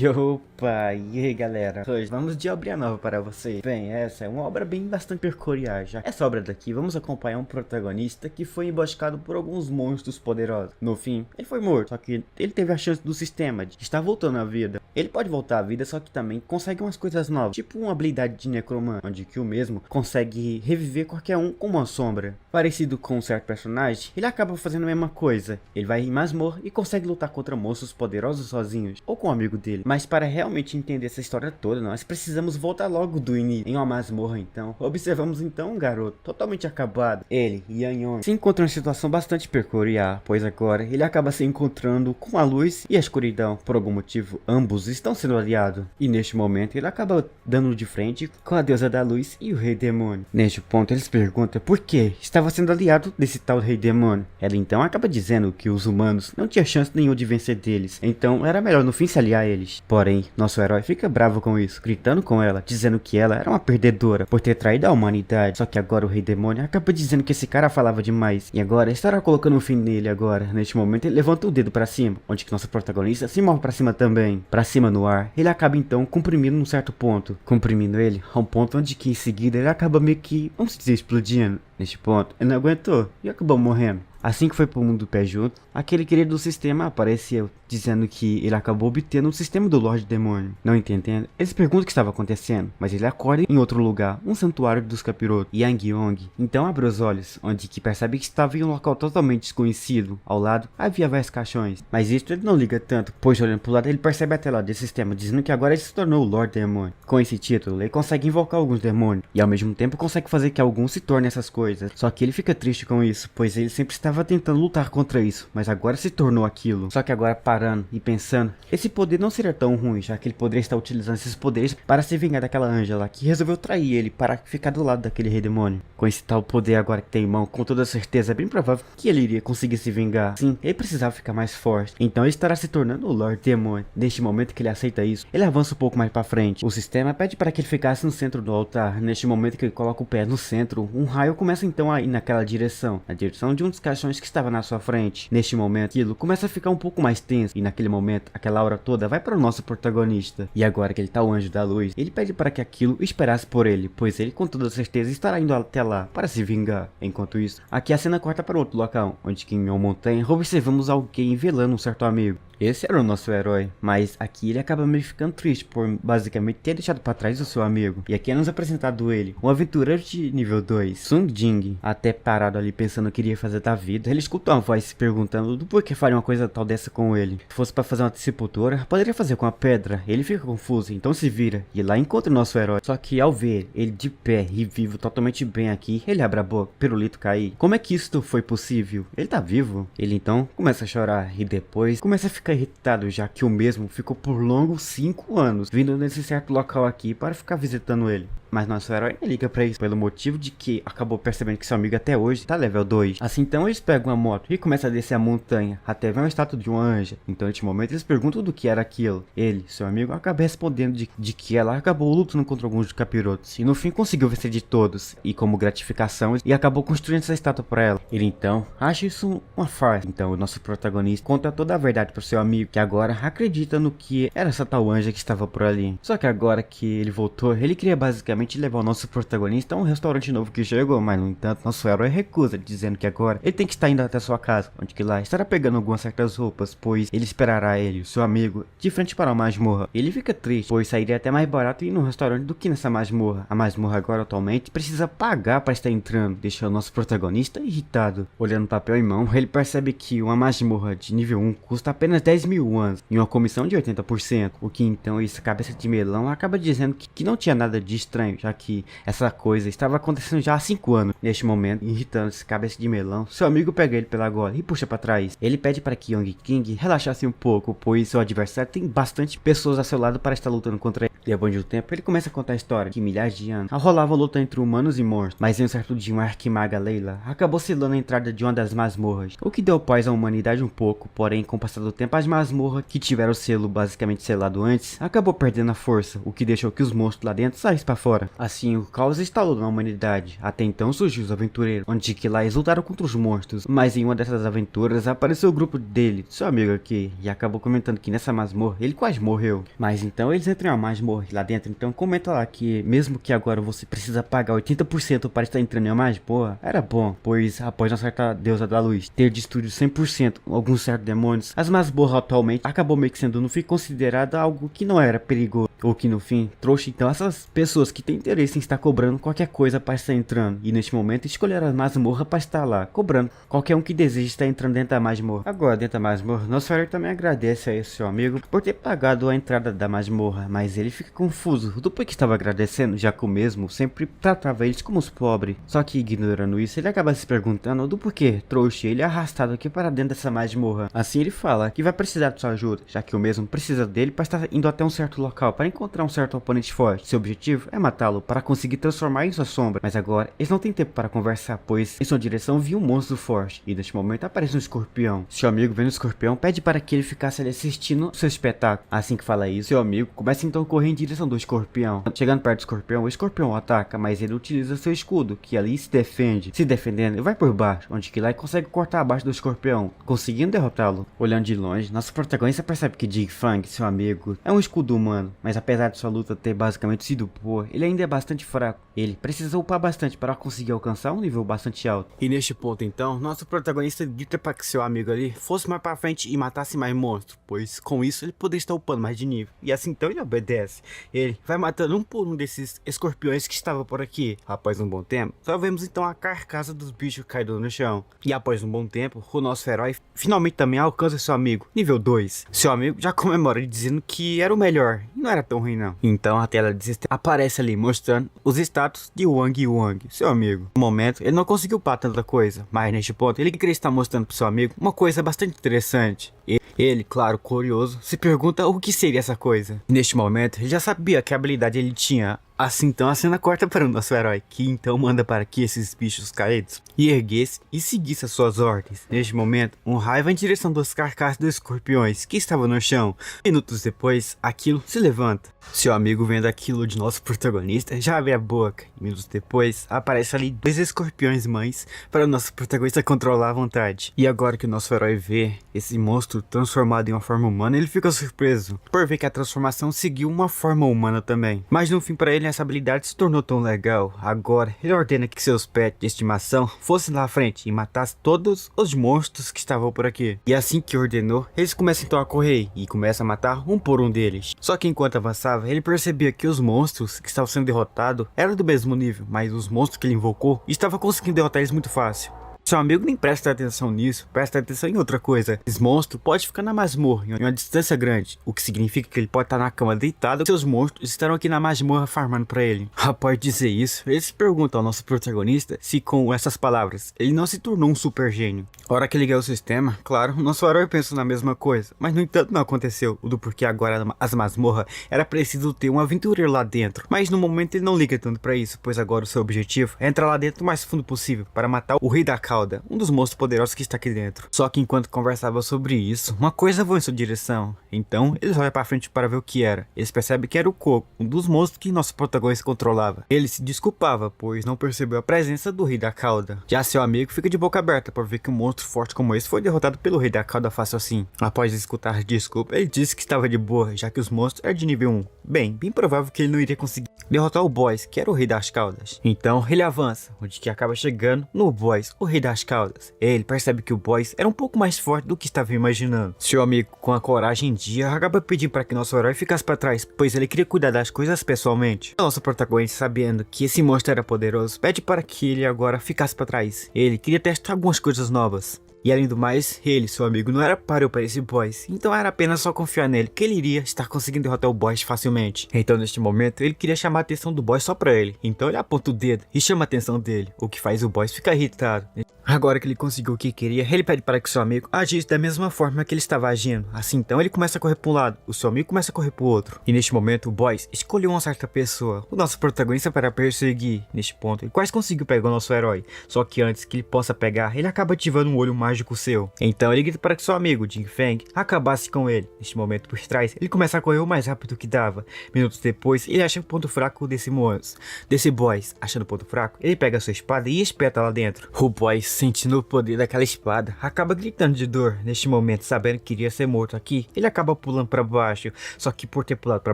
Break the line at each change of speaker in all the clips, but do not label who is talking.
Opa, e aí galera, hoje vamos de obra nova para vocês. Bem, essa é uma obra bem bastante peculiar já. Essa obra daqui, vamos acompanhar um protagonista que foi emboscado por alguns monstros poderosos. No fim, ele foi morto, só que ele teve a chance do sistema de estar voltando à vida. Ele pode voltar à vida, só que também consegue umas coisas novas, tipo uma habilidade de necromante, onde que o mesmo consegue reviver qualquer um com uma sombra. Parecido com um certo personagem, ele acaba fazendo a mesma coisa. Ele vai em masmorra e consegue lutar contra monstros poderosos sozinhos, ou com um amigo dele. Mas para realmente entender essa história toda, nós precisamos voltar logo do início, em uma masmorra então. Observamos então um garoto totalmente acabado. Ele e Yan Yong se encontram em uma situação bastante peculiar, pois agora ele acaba se encontrando com a luz e a escuridão. Por algum motivo, ambos estão sendo aliados. E neste momento ele acaba dando de frente com a deusa da luz e o rei demônio. Neste ponto ele se pergunta por que estava sendo aliado desse tal rei demônio. Ela então acaba dizendo que os humanos não tinham chance nenhuma de vencer deles, então era melhor no fim se aliar a eles. Porém, nosso herói fica bravo com isso, gritando com ela, dizendo que ela era uma perdedora por ter traído a humanidade. Só que agora o rei demônio acaba dizendo que esse cara falava demais, e agora estará colocando um fim nele agora. Neste momento ele levanta o dedo para cima, onde que nosso protagonista se move para cima também. Para cima no ar, ele acaba então comprimindo num certo ponto, comprimindo ele a um ponto onde que em seguida ele acaba meio que, vamos dizer, explodindo. Neste ponto, ele não aguentou e acabou morrendo. Assim que foi pro mundo do pé junto, aquele querido do sistema apareceu, dizendo que ele acabou obtendo o sistema do Lorde Demônio. Não entendendo, eles perguntam o que estava acontecendo, mas ele acorda em outro lugar, um santuário dos capirotos, Yang Yong. Então abre os olhos, onde que percebe que estava em um local totalmente desconhecido. Ao lado havia vários caixões, mas isso ele não liga tanto, pois olhando pro lado ele percebe a tela desse sistema, dizendo que agora ele se tornou o Lorde Demônio. Com esse título, ele consegue invocar alguns demônios, e ao mesmo tempo consegue fazer que alguns se tornem essas coisas. Só que ele fica triste com isso, pois ele sempre estava tentando lutar contra isso, mas agora se tornou aquilo. Só que agora parando e pensando, esse poder não seria tão ruim, já que ele poderia estar utilizando esses poderes para se vingar daquela Ângela que resolveu trair ele para ficar do lado daquele rei demônio. Com esse tal poder agora que tem em mão, com toda certeza é bem provável que ele iria conseguir se vingar. Sim, ele precisava ficar mais forte, então ele estará se tornando o Lorde Demônio. Neste momento que ele aceita isso, ele avança um pouco mais para frente. O sistema pede para que ele ficasse no centro do altar. Neste momento que ele coloca o pé no centro, um raio começa então a ir naquela direção, na direção de um dos caixões que estava na sua frente. Neste momento, aquilo começa a ficar um pouco mais tenso, e naquele momento, aquela aura toda vai para o nosso protagonista. E agora que ele tá o anjo da luz, ele pede para que aquilo esperasse por ele, pois ele com toda certeza estará indo até lá para se vingar. Enquanto isso, aqui a cena corta para outro local, onde que em uma montanha observamos alguém velando um certo amigo. Esse era o nosso herói, mas aqui ele acaba meio ficando triste por basicamente ter deixado para trás o seu amigo. E aqui é nos apresentado ele, um aventureiro de nível 2, Sung Jing, até parado ali pensando o que iria fazer da vida. Ele escutou uma voz se perguntando do porquê faria uma coisa tal dessa com ele. Se fosse para fazer uma sepultura, poderia fazer com a pedra. Ele fica confuso, então se vira e lá encontra o nosso herói. Só que ao ver ele de pé e vivo totalmente bem aqui, ele abre a boca, pirulito cair. Como é que isso foi possível? Ele tá vivo? Ele então começa a chorar e depois começa a ficar irritado, já que o mesmo ficou por longos 5 anos vindo nesse certo local aqui para ficar visitando ele. Mas nosso herói não liga pra isso, pelo motivo de que acabou percebendo que seu amigo até hoje tá level 2. Assim então eles pegam uma moto e começam a descer a montanha, até ver uma estátua de uma anja. Então neste momento eles perguntam do que era aquilo. Ele, seu amigo, acaba respondendo de que ela acabou lutando contra alguns capirotos, e no fim conseguiu vencer de todos, e como gratificação, e acabou construindo essa estátua para ela. Ele então acha isso uma farsa. Então o nosso protagonista conta toda a verdade pro seu amigo, que agora acredita no que era essa tal anja que estava por ali. Só que agora que ele voltou, ele queria basicamente levar o nosso protagonista a um restaurante novo que chegou, mas no entanto nosso herói recusa, dizendo que agora ele tem que estar indo até sua casa, onde que lá estará pegando algumas certas roupas, pois ele esperará ele, o seu amigo, de frente para uma masmorra. Ele fica triste, pois sairia até mais barato ir no restaurante do que nessa masmorra. A masmorra agora atualmente precisa pagar para estar entrando, deixando o nosso protagonista irritado. Olhando o papel em mão, ele percebe que uma masmorra de nível 1 custa apenas 10.000 anos e uma comissão de 80%, o que então essa cabeça de melão acaba dizendo que não tinha nada de estranho, já que essa coisa estava acontecendo já há 5 anos. Neste momento, irritando esse cabeça de melão, seu amigo pega ele pela gola e puxa para trás. Ele pede para que Young King relaxasse um pouco, pois seu adversário tem bastante pessoas a seu lado para estar lutando contra ele. Depois de um tempo, ele começa a contar a história que milhares de anos rolava a luta entre humanos e monstros, mas em um certo dia uma arquimaga Layla acabou selando a entrada de uma das masmorras, o que deu paz à humanidade um pouco, porém com o passar do tempo as masmorras que tiveram o selo basicamente selado antes, acabou perdendo a força, o que deixou que os monstros lá dentro saíssem para fora. Assim, o caos instalou na humanidade. Até então surgiu os aventureiros, onde que lá eles lutaram contra os monstros, mas em uma dessas aventuras apareceu o grupo dele, seu amigo aqui, e acabou comentando que nessa masmorra ele quase morreu. Mas então eles entram em uma masmorra lá dentro, então comenta lá que mesmo que agora você precisa pagar 80% para estar entrando em uma masmorra, era bom, pois após uma certa deusa da luz ter destruído 100% alguns certos demônios, as masmorras atualmente acabou meio que sendo no fim considerada algo que não era perigoso, ou que no fim trouxe então essas pessoas que têm interesse em estar cobrando qualquer coisa para estar entrando, e neste momento escolheram a masmorra para estar lá, cobrando qualquer um que deseja estar entrando dentro da masmorra. Agora dentro da masmorra, Nosferatu também agradece a esse seu amigo por ter pagado a entrada da masmorra, mas ele fica confuso do porquê estava agradecendo, já que o mesmo sempre tratava eles como os pobres. Só que ignorando isso, ele acaba se perguntando do porquê trouxe ele arrastado aqui para dentro dessa masmorra. Assim ele fala que vai precisar de sua ajuda, já que o mesmo precisa dele para estar indo até um certo local para encontrar um certo oponente forte. Seu objetivo é matá-lo para conseguir transformar em sua sombra, mas agora eles não têm tempo para conversar, pois em sua direção viu um monstro forte, e neste momento aparece um escorpião. Seu amigo vendo o escorpião pede para que ele ficasse ali assistindo seu espetáculo. Assim que fala isso, seu amigo começa então a correr em direção do escorpião. Chegando perto do escorpião, o escorpião ataca, mas ele utiliza seu escudo, que ali se defende. Se defendendo, ele vai por baixo, onde que lá ele consegue cortar abaixo do escorpião, conseguindo derrotá-lo. Olhando de longe, nosso protagonista percebe que Jing Fang, seu amigo, é um escudo humano, mas apesar de sua luta ter basicamente sido boa, ele ainda é bastante fraco. Ele precisa upar bastante para conseguir alcançar um nível bastante alto. E neste ponto então, nosso protagonista grita para que seu amigo ali fosse mais para frente e matasse mais monstros, pois com isso ele poderia estar upando mais de nível. E assim então ele obedece. Ele vai matando um por um desses escorpiões que estavam por aqui. Após um bom tempo, só vemos então a carcaça dos bichos caídos no chão. E após um bom tempo, o nosso herói finalmente também alcança seu amigo, nível 2. Seu amigo já comemora dizendo que era o melhor, e não era tão ruim não. Então a tela de sistema aparece ali mostrando os status de Wang Wang, seu amigo. No momento, ele não conseguiu upar tanta coisa, mas neste ponto ele queria estar mostrando para seu amigo uma coisa bastante interessante. Ele, claro, curioso, se pergunta o que seria essa coisa. Neste momento, ele já sabia que habilidade ele tinha. Assim então a cena corta para o nosso herói, que então manda para que esses bichos caídos e erguesse e seguisse as suas ordens. Neste momento, um raio vai em direção das carcaças dos escorpiões que estavam no chão. Minutos depois, aquilo se levanta. Seu amigo vendo aquilo de nosso protagonista já abre a boca. E minutos depois, aparece ali 2 escorpiões mães para o nosso protagonista controlar à vontade. E agora que o nosso herói vê esse monstro transformado em uma forma humana, ele fica surpreso por ver que a transformação seguiu uma forma humana também. Mas no fim para ele essa habilidade se tornou tão legal. Agora ele ordena que seus pets de estimação fossem lá à frente e matassem todos os monstros que estavam por aqui. E assim que ordenou, eles começam então a correr e começam a matar um por um deles. Só que enquanto avançava, ele percebia que os monstros que estavam sendo derrotados eram do mesmo nível, mas os monstros que ele invocou estavam conseguindo derrotar eles muito fácil. Seu amigo nem presta atenção nisso, presta atenção em outra coisa. Esse monstro pode ficar na masmorra em uma distância grande, o que significa que ele pode estar na cama deitado e seus monstros estarão aqui na masmorra farmando para ele. Após dizer isso, ele se pergunta ao nosso protagonista se com essas palavras ele não se tornou um super gênio. A hora que ele ganhou o sistema, claro, o nosso herói pensou na mesma coisa, mas no entanto não aconteceu, o do porquê agora as masmorras era preciso ter um aventureiro lá dentro. Mas no momento ele não liga tanto para isso, pois agora o seu objetivo é entrar lá dentro o mais fundo possível para matar o rei da cauda, um dos monstros poderosos que está aqui dentro. Só que enquanto conversava sobre isso, uma coisa voou em sua direção. Então eles olham para frente para ver o que era. Eles percebem que era o Coco, um dos monstros que nosso protagonista controlava. Ele se desculpava, pois não percebeu a presença do rei da cauda. Já seu amigo fica de boca aberta por ver que um monstro forte como esse foi derrotado pelo rei da cauda fácil assim. Após escutar a desculpa, ele disse que estava de boa, já que os monstros eram de nível 1. Bem provável que ele não iria conseguir derrotar o Boss, que era o rei das caudas. Então ele avança, onde que acaba chegando no Boss, o rei das caudas. Ele percebe que o Boss era um pouco mais forte do que estava imaginando. Seu amigo, com a coragem em dia, acaba pedindo para que nosso herói ficasse para trás, pois ele queria cuidar das coisas pessoalmente. Nosso protagonista, sabendo que esse monstro era poderoso, pede para que ele agora ficasse para trás. Ele queria testar algumas coisas novas. E além do mais, ele, seu amigo, não era páreo para esse boss, então era apenas só confiar nele que ele iria estar conseguindo derrotar o boss facilmente. Então neste momento ele queria chamar a atenção do boss só pra ele, então ele aponta o dedo e chama a atenção dele, o que faz o boss ficar irritado. Agora que ele conseguiu o que queria, ele pede para que seu amigo agisse da mesma forma que ele estava agindo. Assim então ele começa a correr para um lado, o seu amigo começa a correr para o outro. E neste momento o boss escolheu uma certa pessoa, o nosso protagonista, para perseguir. Neste ponto ele quase conseguiu pegar o nosso herói, só que antes que ele possa pegar, ele acaba ativando um olho mágico seu. Então ele grita para que seu amigo, Jing Feng, acabasse com ele. Neste momento por trás, ele começa a correr o mais rápido que dava. Minutos depois, ele acha o ponto fraco desse monstro, desse boss. Achando o ponto fraco, ele pega a sua espada e espeta lá dentro. O boss, sentindo o poder daquela espada, acaba gritando de dor. Neste momento, sabendo que iria ser morto aqui, ele acaba pulando para baixo, só que por ter pulado para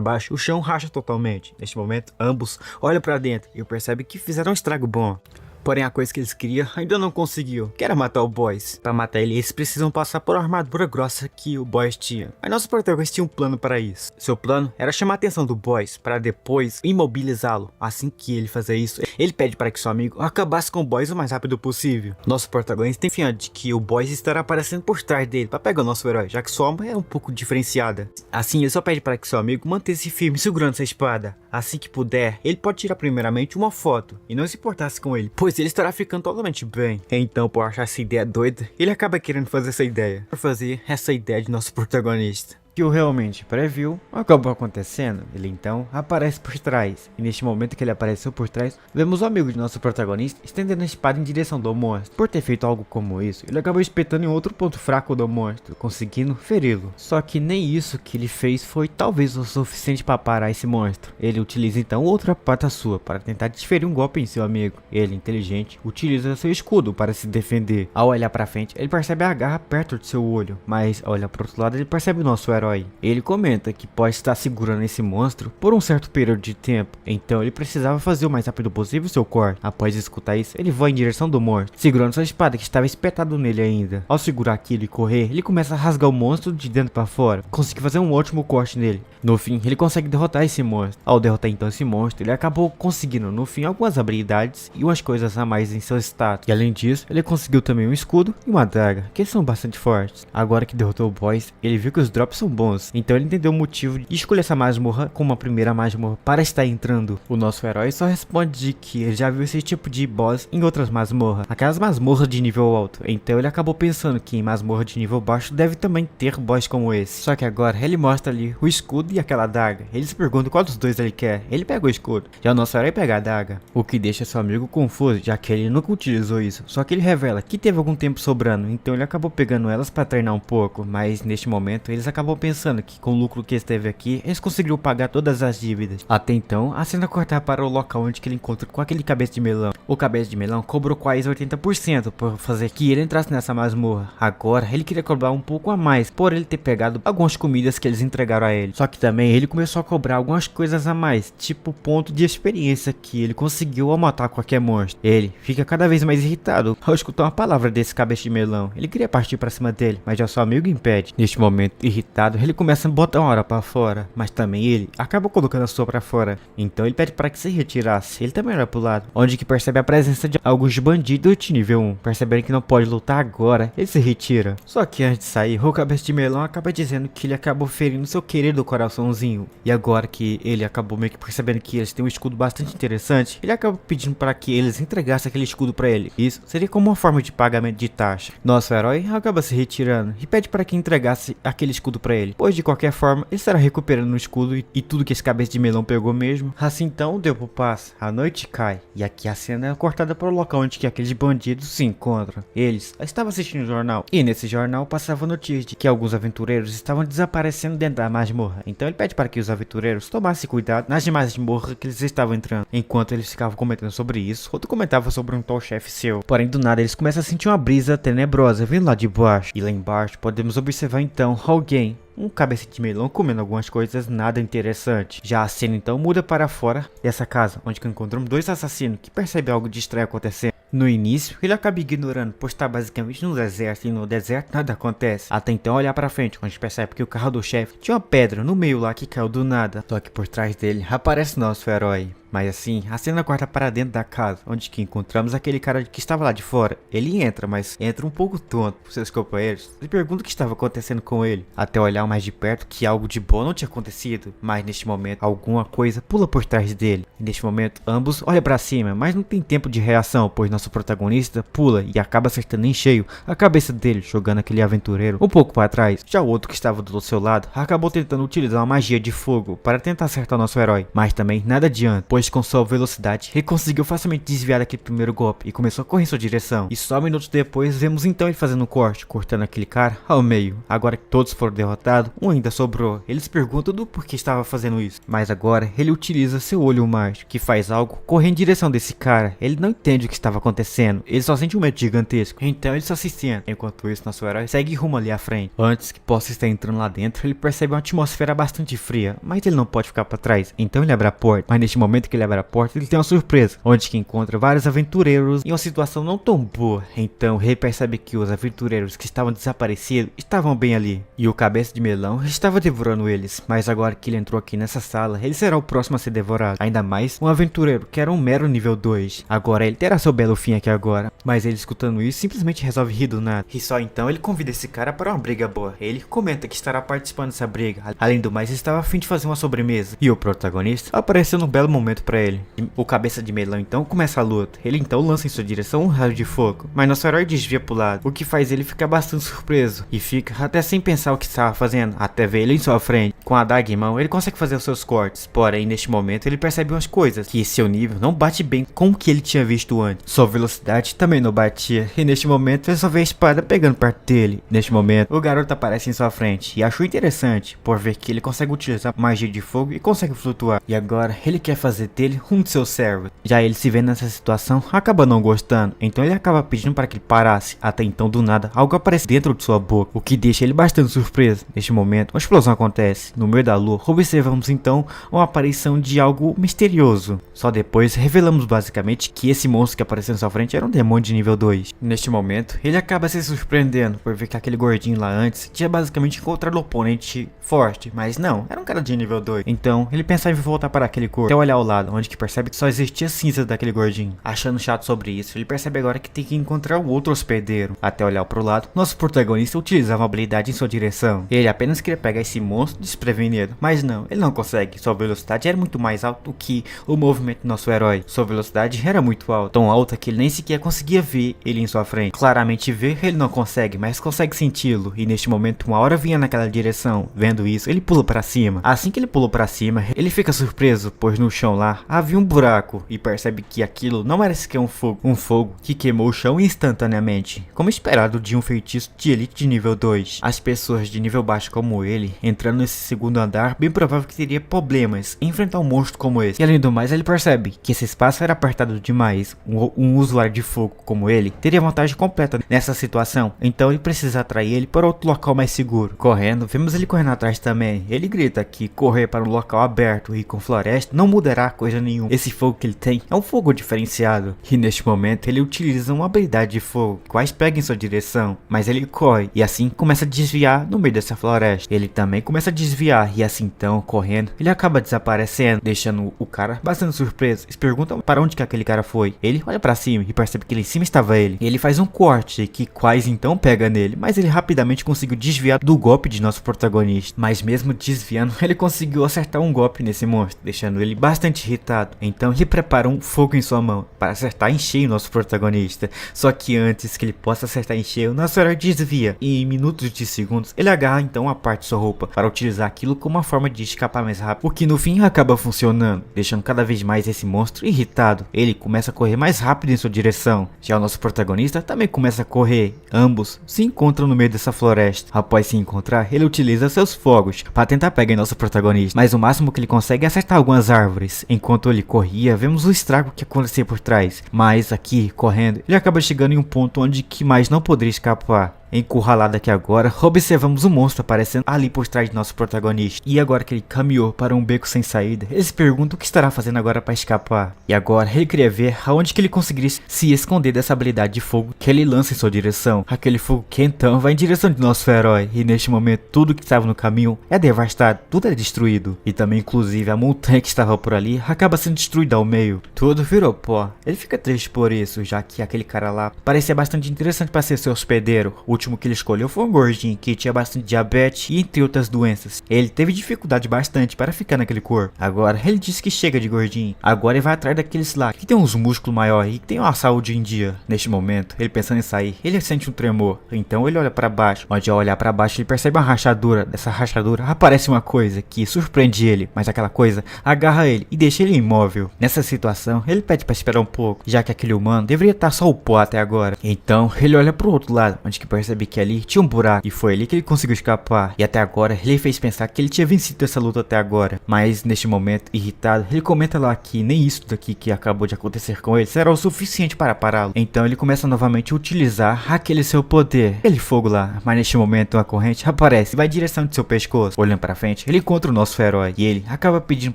baixo, o chão racha totalmente. Neste momento, ambos olham para dentro e percebem que fizeram um estrago bom. Porém, a coisa que eles queriam ainda não conseguiu, que era matar o boss. Para matar ele, eles precisam passar por uma armadura grossa que o boss tinha. Mas nosso protagonista tinha um plano para isso. Seu plano era chamar a atenção do boss, para depois imobilizá-lo. Assim que ele fazer isso, ele pede para que seu amigo acabasse com o boss o mais rápido possível. Nosso protagonista tem confiança de que o boss estará aparecendo por trás dele para pegar o nosso herói, já que sua alma é um pouco diferenciada. Assim, ele só pede para que seu amigo mantenha-se firme segurando sua espada. Assim que puder, ele pode tirar primeiramente uma foto e não se importasse com ele, pois ele estará ficando totalmente bem. Então, por achar essa ideia doida, ele acaba querendo fazer essa ideia. Por fazer essa ideia de nosso protagonista. Que o realmente previu, acabou acontecendo. Ele então aparece por trás, e neste momento que ele apareceu por trás, vemos o amigo de nosso protagonista estendendo a espada em direção do monstro. Por ter feito algo como isso, ele acabou espetando em outro ponto fraco do monstro, conseguindo feri-lo. Só que nem isso que ele fez foi talvez o suficiente para parar esse monstro. Ele utiliza então outra pata sua para tentar desferir um golpe em seu amigo. Ele, inteligente, utiliza seu escudo para se defender. Ao olhar para frente, ele percebe a garra perto de seu olho, mas ao olhar para outro lado ele percebe o nosso herói. Ele comenta que pode estar segurando esse monstro por um certo período de tempo, então ele precisava fazer o mais rápido possível seu corte. Após escutar isso, ele voa em direção do monstro, segurando sua espada que estava espetada nele ainda. Ao segurar aquilo e correr, ele começa a rasgar o monstro de dentro para fora, consegue fazer um ótimo corte nele. No fim, ele consegue derrotar esse monstro. Ao derrotar então esse monstro, ele acabou conseguindo no fim algumas habilidades e umas coisas a mais em seu status. E além disso, ele conseguiu também um escudo e uma adaga, que são bastante fortes. Agora que derrotou o boss, ele viu que os drops são bons, então ele entendeu o motivo de escolher essa masmorra como a primeira masmorra para estar entrando. O nosso herói só responde de que ele já viu esse tipo de boss em outras masmorras, aquelas masmorras de nível alto, então ele acabou pensando que em masmorra de nível baixo deve também ter boss como esse. Só que agora ele mostra ali o escudo e aquela adaga. Ele se pergunta qual dos dois ele quer. Ele pega o escudo, já o nosso herói pega a adaga, o que deixa seu amigo confuso, já que ele nunca utilizou isso. Só que ele revela que teve algum tempo sobrando, então ele acabou pegando elas para treinar um pouco, mas neste momento eles acabam pensando que com o lucro que esteve aqui, eles conseguiram pagar todas as dívidas. Até então, a cena cortar para o local onde que ele encontra com aquele cabeça de melão. O cabeça de melão cobrou quase 80% por fazer que ele entrasse nessa masmorra. Agora, ele queria cobrar um pouco a mais, por ele ter pegado algumas comidas que eles entregaram a ele. Só que também ele começou a cobrar algumas coisas a mais, tipo ponto de experiência que ele conseguiu ao matar qualquer monstro. Ele fica cada vez mais irritado ao escutar uma palavra desse cabeça de melão. Ele queria partir para cima dele, mas já seu amigo impede. Neste momento, irritado, ele começa a botar uma hora para fora, mas também ele acaba colocando a sua para fora. Então ele pede para que se retirasse. Ele também olha pro lado, onde que percebe a presença de alguns bandidos de nível 1. Percebendo que não pode lutar agora, ele se retira. Só que antes de sair, o cabeça de melão acaba dizendo que ele acabou ferindo seu querido coraçãozinho. E agora que ele acabou meio que percebendo que eles têm um escudo bastante interessante, ele acaba pedindo para que eles entregassem aquele escudo para ele. Isso seria como uma forma de pagamento de taxa. Nosso herói acaba se retirando e pede para que entregasse aquele escudo para ele, pois de qualquer forma ele estará recuperando o escudo e tudo que esse cabeça de melão pegou mesmo. Assim então o tempo passa, a noite cai e aqui a cena é cortada para o local onde que aqueles bandidos se encontram. Eles estavam assistindo o jornal e nesse jornal passava notícia de que alguns aventureiros estavam desaparecendo dentro da masmorra. Então ele pede para que os aventureiros tomassem cuidado nas demais masmorras que eles estavam entrando. Enquanto eles ficavam comentando sobre isso, outro comentava sobre um tal chefe seu. Porém do nada eles começam a sentir uma brisa tenebrosa vindo lá de baixo. E lá embaixo podemos observar então alguém, um cabeça de melão comendo algumas coisas nada interessante. Já a cena então muda para fora dessa casa, onde encontramos dois assassinos que percebem algo de estranho acontecendo. No início, ele acaba ignorando, pois está basicamente no deserto e no deserto nada acontece. Até então olhar para frente, onde percebe que o carro do chefe tinha uma pedra no meio lá que caiu do nada. Só que por trás dele aparece nosso herói. Mas assim, a cena corta para dentro da casa, onde que encontramos aquele cara que estava lá de fora. Ele entra, mas entra um pouco tonto por seus companheiros e pergunta o que estava acontecendo com ele. Até olhar mais de perto que algo de bom não tinha acontecido, mas neste momento alguma coisa pula por trás dele. E neste momento ambos olham para cima, mas não tem tempo de reação, pois nosso protagonista pula e acaba acertando em cheio a cabeça dele, jogando aquele aventureiro um pouco para trás. Já o outro que estava do seu lado acabou tentando utilizar uma magia de fogo para tentar acertar nosso herói, mas também nada adianta, pois com sua velocidade ele conseguiu facilmente desviar daquele primeiro golpe e começou a correr em sua direção. E só minutos depois vemos então ele fazendo um corte, cortando aquele cara ao meio. Agora que todos foram derrotados, um ainda sobrou. Eles perguntam do porquê estava fazendo isso, mas agora ele utiliza seu olho mágico, que faz algo correr em direção desse cara. Ele não entende o que estava acontecendo, ele só sente um medo gigantesco, então ele só se senta. Enquanto isso, nosso herói segue rumo ali à frente. Antes que possa estar entrando lá dentro, ele percebe uma atmosfera bastante fria, mas ele não pode ficar para trás, então ele abre a porta. Mas neste momento que ele abre a porta, ele tem uma surpresa, onde que encontra vários aventureiros em uma situação não tão boa. Então ele percebe que os aventureiros que estavam desaparecidos estavam bem ali, e o cabeça de melão estava devorando eles. Mas agora que ele entrou aqui nessa sala, ele será o próximo a ser devorado. Ainda mais um aventureiro que era um mero nível 2. Agora ele terá seu belo fim aqui agora. Mas ele, escutando isso, simplesmente resolve rir do nada. E só então ele convida esse cara para uma briga boa. Ele comenta que estará participando dessa briga. Além do mais, estava a fim de fazer uma sobremesa. E o protagonista apareceu num belo momento para ele. O cabeça de melão então começa a luta. Ele então lança em sua direção um raio de fogo, mas nosso herói desvia pro lado, o que faz ele ficar bastante surpreso e fica até sem pensar o que estava fazendo, até ver ele em sua frente. Com a adaga em mão, ele consegue fazer os seus cortes, porém neste momento ele percebe umas coisas, que seu nível não bate bem com o que ele tinha visto antes. Sua velocidade também não batia, e neste momento ele só vê a espada pegando perto dele. Neste momento, o garoto aparece em sua frente e achou interessante, por ver que ele consegue utilizar magia de fogo e consegue flutuar. E agora ele quer fazer dele um de seus servos. Já ele se vê nessa situação, acaba não gostando, então ele acaba pedindo para que ele parasse. Até então, do nada, algo aparece dentro de sua boca, o que deixa ele bastante surpreso. Neste momento, uma explosão acontece. No meio da lua, observamos então uma aparição de algo misterioso. Só depois revelamos basicamente que esse monstro que apareceu em sua frente era um demônio de nível 2. Neste momento, ele acaba se surpreendendo por ver que aquele gordinho lá antes tinha basicamente encontrado um oponente forte, mas não, era um cara de nível 2. Então, ele pensava em voltar para aquele corpo, até olhar ao lado, onde que percebe que só existia cinza daquele gordinho. Achando chato sobre isso, ele percebe agora que tem que encontrar um outro hospedeiro. Até olhar pro lado, nosso protagonista utilizava uma habilidade em sua direção. Ele apenas queria pegar esse monstro desprevenido, mas não, ele não consegue. Sua velocidade era muito mais alta do que o movimento do nosso herói. Sua velocidade era muito alta, tão alta que ele nem sequer conseguia ver ele em sua frente. Claramente ver ele não consegue, mas consegue senti-lo, e neste momento uma hora vinha naquela direção. Vendo isso, ele pula para cima. Assim que ele pulou para cima, ele fica surpreso, pois no chão lá havia um buraco, e percebe que aquilo não era sequer um fogo que queimou o chão instantaneamente, como esperado de um feitiço de elite de nível 2. As pessoas de nível baixo como ele, entrando nesse segundo andar, bem provável que teria problemas em enfrentar um monstro como esse. E além do mais, ele percebe que esse espaço era apertado demais. Um usuário de fogo como ele teria vantagem completa nessa situação, então ele precisa atrair ele para outro local mais seguro. Correndo, vemos ele correndo atrás também. Ele grita que correr para um local aberto e com floresta não mudará coisa nenhuma. Esse fogo que ele tem é um fogo diferenciado, e neste momento ele utiliza uma habilidade de fogo, quase pega em sua direção, mas ele corre e assim começa a desviar no meio dessa floresta. Ele também começa a desviar e assim então, correndo, ele acaba desaparecendo, deixando o cara bastante surpreso. Eles perguntam para onde que aquele cara foi. Ele olha para cima e percebe que lá em cima estava ele. E ele faz um corte que quase então pega nele, mas ele rapidamente conseguiu desviar do golpe de nosso protagonista. Mas mesmo desviando, ele conseguiu acertar um golpe nesse monstro, deixando ele bastante irritado. Então ele prepara um fogo em sua mão para acertar em cheio nosso protagonista. Só que antes que ele possa acertar em cheio, nosso herói desvia, e em minutos de segundos ele agarra então a parte de sua roupa para utilizar aquilo como uma forma de escapar mais rápido, o que no fim acaba funcionando, deixando cada vez mais esse monstro irritado. Ele começa a correr mais rápido em sua direção. Já o nosso protagonista também começa a correr. Ambos se encontram no meio dessa floresta. Após se encontrar, ele utiliza seus fogos para tentar pegar nosso protagonista, mas o máximo que ele consegue é acertar algumas árvores. Enquanto ele corria, vemos o estrago que acontecia por trás, mas aqui, correndo, ele acaba chegando em um ponto onde que mais não poderia escapar.
Encurralado aqui agora, observamos o monstro aparecendo ali por trás de nosso protagonista. E agora que ele caminhou para um beco sem saída, ele se pergunta o que estará fazendo agora para escapar. E agora ele queria ver aonde que ele conseguiria se esconder dessa habilidade de fogo que ele lança em sua direção. Aquele fogo que então vai em direção de nosso herói. E neste momento tudo que estava no caminho é devastado, tudo é destruído. E também inclusive a montanha que estava por ali acaba sendo destruída ao meio. Tudo virou pó. Ele fica triste por isso, já que aquele cara lá parecia bastante interessante para ser seu hospedeiro. O último que ele escolheu foi um gordinho que tinha bastante diabetes e entre outras doenças. Ele teve dificuldade bastante para ficar naquele corpo. Agora ele disse que chega de gordinho. Agora ele vai atrás daqueles lá que tem uns músculos maiores e que tem uma saúde em dia. Neste momento, ele pensando em sair, ele sente um tremor. Então ele olha para baixo. Onde ao olhar para baixo ele percebe uma rachadura. Dessa rachadura aparece uma coisa que surpreende ele, mas aquela coisa agarra ele e deixa ele imóvel. Nessa situação, ele pede para esperar um pouco, já que aquele humano deveria estar só o pó até agora. Então ele olha pro outro lado, onde que percebe que ali tinha um buraco, e foi ali que ele conseguiu escapar. E até agora ele fez pensar que ele tinha vencido essa luta até agora, mas neste momento, irritado, ele comenta lá que nem isso daqui que acabou de acontecer com ele será o suficiente para pará-lo. Então ele começa novamente a utilizar aquele seu poder, aquele fogo lá. Mas neste momento uma corrente aparece e vai em direção de seu pescoço. Olhando para frente, ele encontra o nosso herói e ele acaba pedindo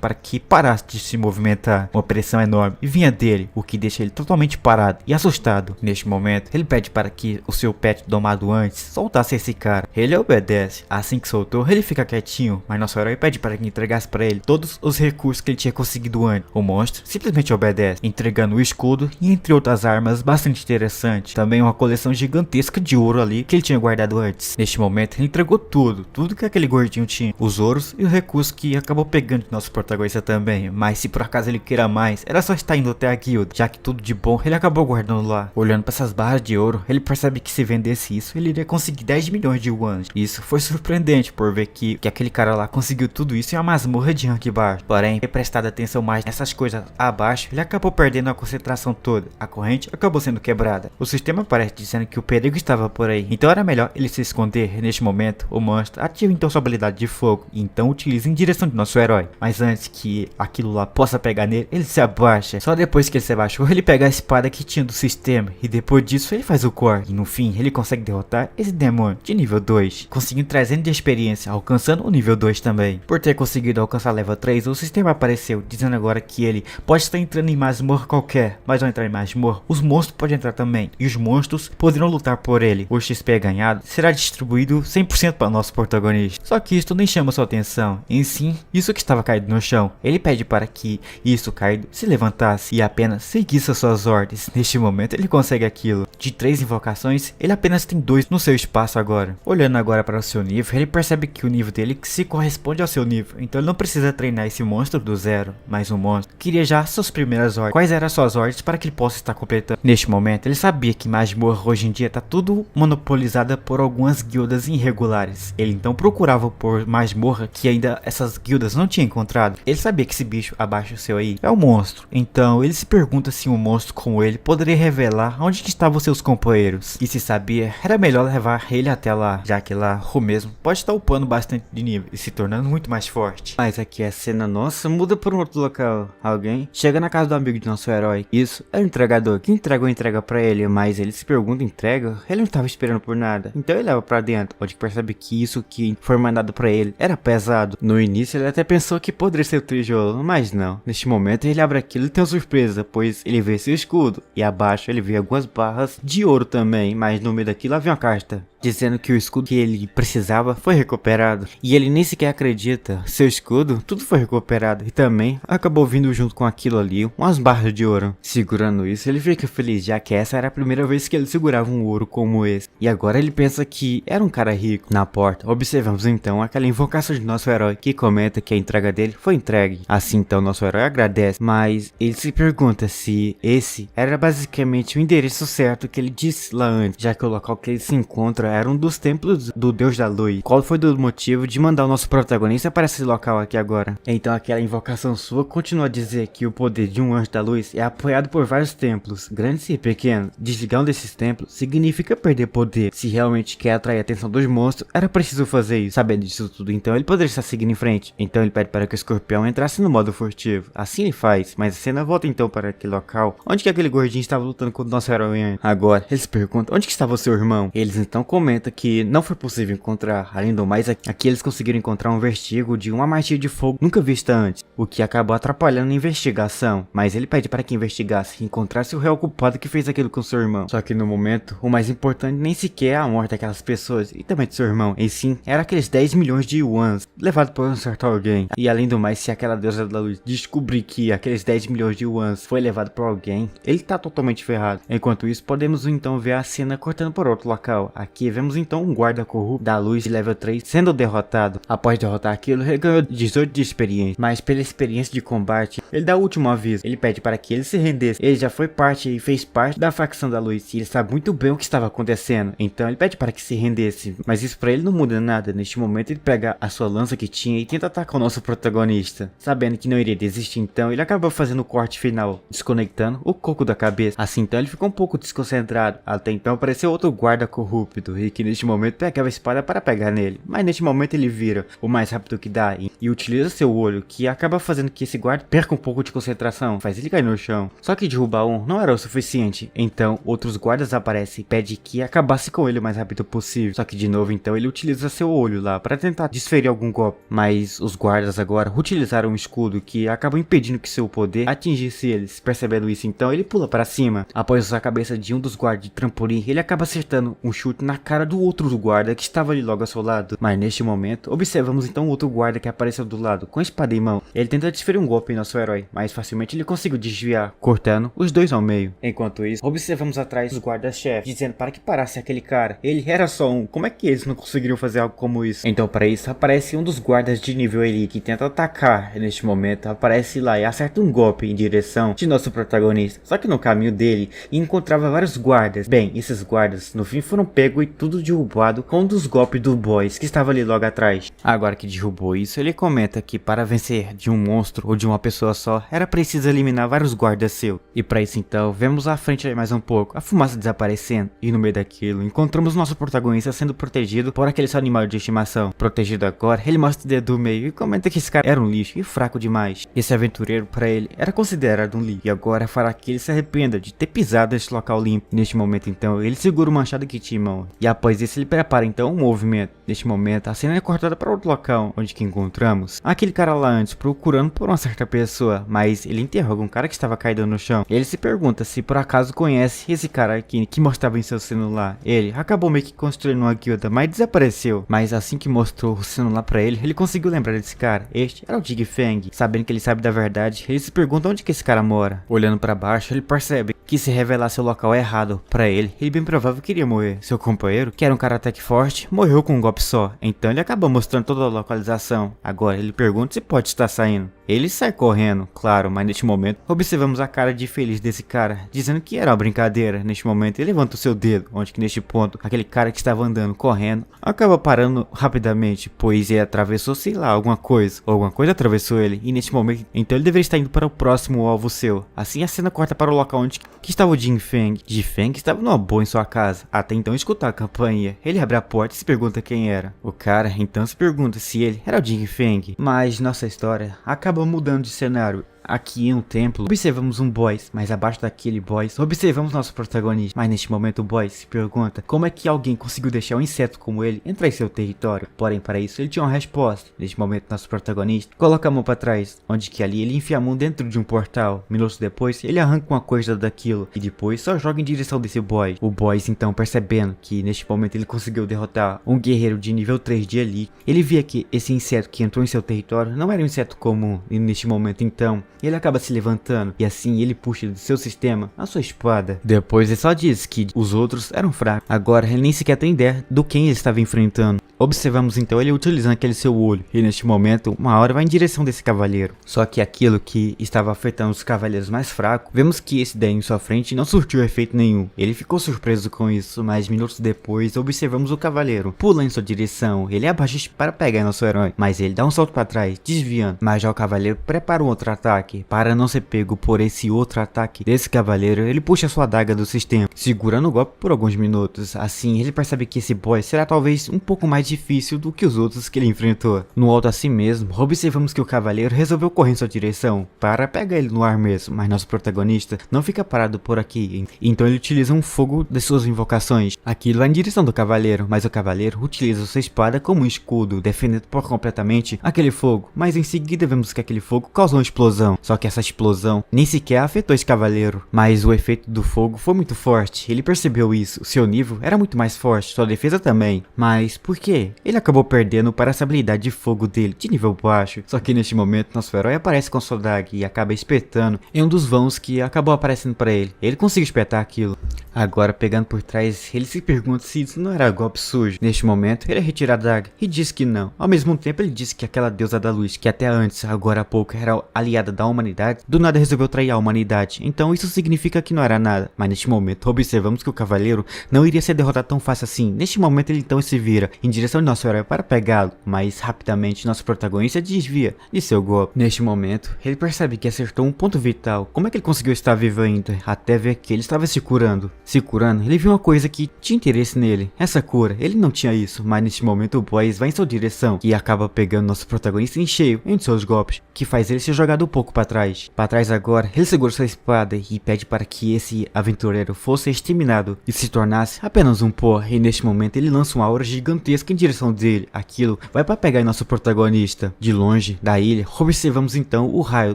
para que parasse de se movimentar. Uma pressão enorme vinha dele, o que deixa ele totalmente parado e assustado. Neste momento, ele pede para que o seu pet domado antes soltasse esse cara. Ele obedece. Assim que soltou, ele fica quietinho, mas nosso herói pede para que entregasse para ele todos os recursos que ele tinha conseguido antes. O monstro simplesmente obedece, entregando o escudo e entre outras armas bastante interessantes. Também uma coleção gigantesca de ouro ali que ele tinha guardado antes. Neste momento, ele entregou tudo que aquele gordinho tinha. Os ouros e os recursos que acabou pegando de nosso protagonista também. Mas se por acaso ele queira mais, era só estar indo até a guilda, já que tudo de bom ele acabou guardando lá. Olhando para essas barras de ouro, ele percebe que se vendesse isso, ele iria conseguir 10 milhões de yuans. Isso foi surpreendente por ver que aquele cara lá conseguiu tudo isso em uma masmorra de rank baixo. Porém, ter prestado atenção mais nessas coisas abaixo, ele acabou perdendo a concentração toda. A corrente acabou sendo quebrada. O sistema parece dizendo que o perigo estava por aí, então era melhor ele se esconder. Neste momento, o monstro ativa então sua habilidade de fogo, e então utiliza em direção de nosso herói. Mas antes que aquilo lá possa pegar nele, ele se abaixa. Só depois que ele se abaixou, ele pega a espada que tinha do sistema, e depois disso ele faz o corte. E no fim, ele consegue derrotar esse demônio de nível 2, conseguindo 300 de experiência, alcançando o nível 2 também. Por ter conseguido alcançar level 3, o sistema apareceu, dizendo agora que ele pode estar entrando em masmorra qualquer, mas ao entrar em masmorra, os monstros podem entrar também, e os monstros poderão lutar por ele. O XP ganhado será distribuído 100% para o nosso protagonista. Só que isso nem chama sua atenção, em sim, isso que estava caído no chão. Ele pede para que isso caído se levantasse e apenas seguisse as suas ordens. Neste momento ele consegue aquilo. De 3 invocações, ele apenas tem 2 no seu espaço agora. Olhando agora para o seu nível, ele percebe que o nível dele se corresponde ao seu nível, então ele não precisa treinar esse monstro do zero, mas o monstro queria já suas primeiras ordens. Quais eram as suas ordens para que ele possa estar completando? Neste momento ele sabia que masmorra hoje em dia está tudo monopolizada por algumas guildas irregulares. Ele então procurava por masmorra que ainda essas guildas não tinham encontrado. Ele sabia que esse bicho abaixo do seu aí é um monstro, então ele se pergunta se um monstro como ele poderia revelar onde que estavam seus companheiros, e se sabia, era melhor levar ele até lá, já que lá o mesmo pode estar upando bastante de nível e se tornando muito mais forte. Mas aqui a cena nossa muda para um outro local. Alguém chega na casa do amigo de nosso herói. Isso é o entregador que entrega uma entrega para ele, mas ele se pergunta entrega, ele não estava esperando por nada, então ele leva para dentro, onde percebe que isso que foi mandado para ele era pesado. No início ele até pensou que poderia ser o tijolo, mas não. Neste momento ele abre aquilo e tem uma surpresa, pois ele vê seu escudo e abaixo ele vê algumas barras de ouro também, mas no meio daquilo havia uma carta dizendo que o escudo que ele precisava foi recuperado. E ele nem sequer acredita. Seu escudo, tudo foi recuperado. E também acabou vindo junto com aquilo ali umas barras de ouro. Segurando isso, ele fica feliz, já que essa era a primeira vez que ele segurava um ouro como esse. E agora ele pensa que era um cara rico. Na porta, observamos então aquela invocação de nosso herói, que comenta que a entrega dele foi entregue. Assim então nosso herói agradece, mas ele se pergunta se esse era basicamente o endereço certo que ele disse lá antes, já que o local que ele se encontra era um dos templos do Deus da Luz. Qual foi o motivo de mandar o nosso protagonista para esse local aqui agora? Então aquela invocação sua continua a dizer que o poder de um anjo da luz é apoiado por vários templos, grandes e pequenos. Desligar um desses templos significa perder poder. Se realmente quer atrair a atenção dos monstros, era preciso fazer isso. Sabendo disso tudo, então ele poderia estar seguindo em frente. Então ele pede para que o escorpião entrasse no modo furtivo. Assim ele faz, mas a cena volta então para aquele local onde que aquele gordinho estava lutando contra o nosso herói. Agora ele se pergunta onde que estava o seu irmão.
região. Eles então comentam que não foi possível encontrar. Além do mais, aqui eles conseguiram encontrar um vestígio de uma magia de fogo nunca vista antes, o que acabou atrapalhando a investigação. Mas ele pede para que investigasse e encontrasse o real culpado que fez aquilo com seu irmão. Só que no momento, o mais importante nem sequer é a morte daquelas pessoas e também de seu irmão, e sim, era aqueles 10 milhões de yuans levado por um certo alguém. E além do mais, se aquela deusa da luz descobrir que aqueles 10 milhões de yuans foi levado por alguém, ele tá totalmente ferrado. Enquanto isso, podemos então ver a cena cortando por outro local. Aqui vemos então um guarda corrupto da luz de level 3 sendo derrotado. Após derrotar aquilo, ele ganhou 18 de experiência, mas pela experiência de combate, ele dá o último aviso. Ele pede para que ele se rendesse. Ele já foi parte e fez parte da facção da luz, e ele sabe muito bem o que estava acontecendo. Então ele pede para que se rendesse, mas isso para ele não muda nada. Neste momento ele pega a sua lança que tinha e tenta atacar o nosso protagonista. Sabendo que não iria desistir, então ele acaba fazendo o corte final, desconectando o coco da cabeça. Assim então ele ficou um pouco desconcentrado. Até então apareceu outro guarda corrupto, e que neste momento pegava a espada para pegar nele. Mas neste momento ele vira o mais rápido que dá e utiliza seu olho, que acaba fazendo que esse guarda perca um pouco de concentração, faz ele cair no chão. Só que derrubar um não era o suficiente. Então outros guardas aparecem e pedem que acabasse com ele o mais rápido possível. Só que de novo então ele utiliza seu olho lá para tentar desferir algum golpe. Mas os guardas agora utilizaram um escudo que acaba impedindo que seu poder atingisse eles. Percebendo isso então ele pula para cima. Após usar a cabeça de um dos guardas de trampolim, ele acaba acertando um chute na cara do outro guarda que estava ali logo ao seu lado. Mas neste momento observamos então outro guarda que apareceu do lado com a espada em mão. Ele tenta desferir um golpe em nosso herói, mas facilmente ele conseguiu desviar, cortando os dois ao meio. Enquanto isso, observamos atrás os guardas-chefes, dizendo para que parasse aquele cara. Ele era só um, como é que eles não conseguiriam fazer algo como isso? Então para isso aparece um dos guardas de nível elite que tenta atacar. Neste momento aparece lá e acerta um golpe em direção de nosso protagonista. Só que no caminho dele encontrava vários guardas. Bem, esses guardas no fim foram pegos e tudo derrubado com um dos golpes do boss que estava ali logo atrás. Agora que derrubou isso, ele comenta que para vencer de um monstro ou de uma pessoa só, era preciso eliminar vários guardas seus. E para isso então, vemos à frente mais um pouco, a fumaça desaparecendo, e no meio daquilo, encontramos nosso protagonista sendo protegido por aquele seu animal de estimação. Protegido agora, ele mostra o dedo do meio e comenta que esse cara era um lixo e fraco demais. Esse aventureiro para ele era considerado um lixo, e agora fará que ele se arrependa de ter pisado neste local limpo. Neste momento então, ele segura o machado que tinha em mão, e após isso ele prepara então um movimento. Neste momento, a cena é cortada para outro local, onde que encontramos aquele cara lá antes procurando por uma certa pessoa, mas ele interroga um cara que estava caído no chão. Ele se pergunta se por acaso conhece esse cara aqui que mostrava em seu celular. Ele acabou meio que construindo uma guilda, mas desapareceu. Mas assim que mostrou o celular pra ele, ele conseguiu lembrar desse cara. Este era o Dig Feng. Sabendo que ele sabe da verdade, ele se pergunta onde que esse cara mora. Olhando pra baixo, ele percebe que se revelasse o local errado pra ele bem provável que iria morrer. Seu companheiro, que era um cara até que forte, morreu com um golpe só. Então ele acabou mostrando toda a localização. Agora ele pergunta se pode estar saindo. Ele sai correndo, claro, mas neste momento observamos a cara de feliz desse cara, dizendo que era uma brincadeira. Neste momento ele levanta o seu dedo, onde que neste ponto, aquele cara que estava andando, correndo, acaba parando rapidamente, pois ele atravessou, sei lá, alguma coisa, ou alguma coisa atravessou ele, e neste momento, então ele deveria estar indo para o próximo alvo seu. Assim a cena corta para o local onde que estava o Jin Feng. Jin Feng estava numa boa em sua casa, até então escutar a campainha. Ele abre a porta e se pergunta quem era. O cara então se pergunta se ele era o Jin Feng, mas nossa história acaba mudando de cenário. Aqui em um templo, observamos um boss, mas abaixo daquele boss, observamos nosso protagonista. Mas neste momento o boss se pergunta como é que alguém conseguiu deixar um inseto como ele entrar em seu território. Porém para isso ele tinha uma resposta. Neste momento nosso protagonista coloca a mão para trás, onde que ali ele enfia a mão dentro de um portal. Minutos depois ele arranca uma coisa daquilo e depois só joga em direção desse boss. O boss então, percebendo que neste momento ele conseguiu derrotar um guerreiro de nível 3 de elite, ele via que esse inseto que entrou em seu território não era um inseto comum, e neste momento então ele acaba se levantando e assim ele puxa do seu sistema a sua espada. Depois ele só diz que os outros eram fracos. Agora ele nem sequer tem ideia do quem ele estava enfrentando. Observamos então ele utilizando aquele seu olho e neste momento uma hora vai em direção desse cavaleiro. Só que aquilo que estava afetando os cavaleiros mais fracos, vemos que esse daí em sua frente não surtiu efeito nenhum. Ele ficou surpreso com isso, mas minutos depois observamos o cavaleiro pula em sua direção. Ele abaixa para pegar nosso herói, mas ele dá um salto para trás, desviando. Mas já o cavaleiro prepara um outro ataque. Para não ser pego por esse outro ataque desse cavaleiro, ele puxa sua adaga do sistema, segurando o golpe por alguns minutos. Assim ele percebe que esse boss será talvez um pouco mais
difícil do que os outros que ele enfrentou. No alto assim mesmo, observamos que o cavaleiro resolveu correr em sua direção para pegar ele no ar mesmo, mas nosso protagonista não fica parado por aqui, então ele utiliza um fogo de suas invocações. Aquilo vai em direção do cavaleiro, mas o cavaleiro utiliza sua espada como um escudo, defendendo por completamente aquele fogo, mas em seguida vemos que aquele fogo causou uma explosão, só que essa explosão nem sequer afetou esse cavaleiro, mas o efeito do fogo foi muito forte, ele percebeu isso, seu nível era muito mais forte, sua defesa também, mas por quê? Ele acabou perdendo para essa habilidade de fogo dele, de nível baixo, só que neste momento nosso herói aparece com sua daga e acaba espetando em um dos vãos que acabou aparecendo para ele, ele conseguiu espetar aquilo. Agora, pegando por trás, ele se pergunta se isso não era golpe sujo. Neste momento, ele retira a daga e diz que não. Ao mesmo tempo, ele diz que aquela deusa da luz, que até antes, agora há pouco, era aliada da humanidade, do nada resolveu trair a humanidade. Então, isso significa que não era nada. Mas neste momento, observamos que o cavaleiro não iria ser derrotado tão fácil assim. Neste momento, ele então se vira em direção de nosso herói para pegá-lo, mas rapidamente nosso protagonista desvia de seu golpe. Neste momento, ele percebe que acertou um ponto vital. Como é que ele conseguiu estar vivo ainda? Até ver que ele estava se curando. Se curando, ele viu uma coisa que tinha interesse nele. Essa cura, ele não tinha isso, mas neste momento o Boaz vai em sua direção e acaba pegando nosso protagonista em cheio em seus golpes, que faz ele ser jogado um pouco para trás. Para trás agora, ele segura sua espada e pede para que esse aventureiro fosse exterminado e se tornasse apenas um pó. E neste momento ele lança uma aura gigantesca em direção dele. Aquilo vai para pegar nosso protagonista. De longe da ilha, observamos então o raio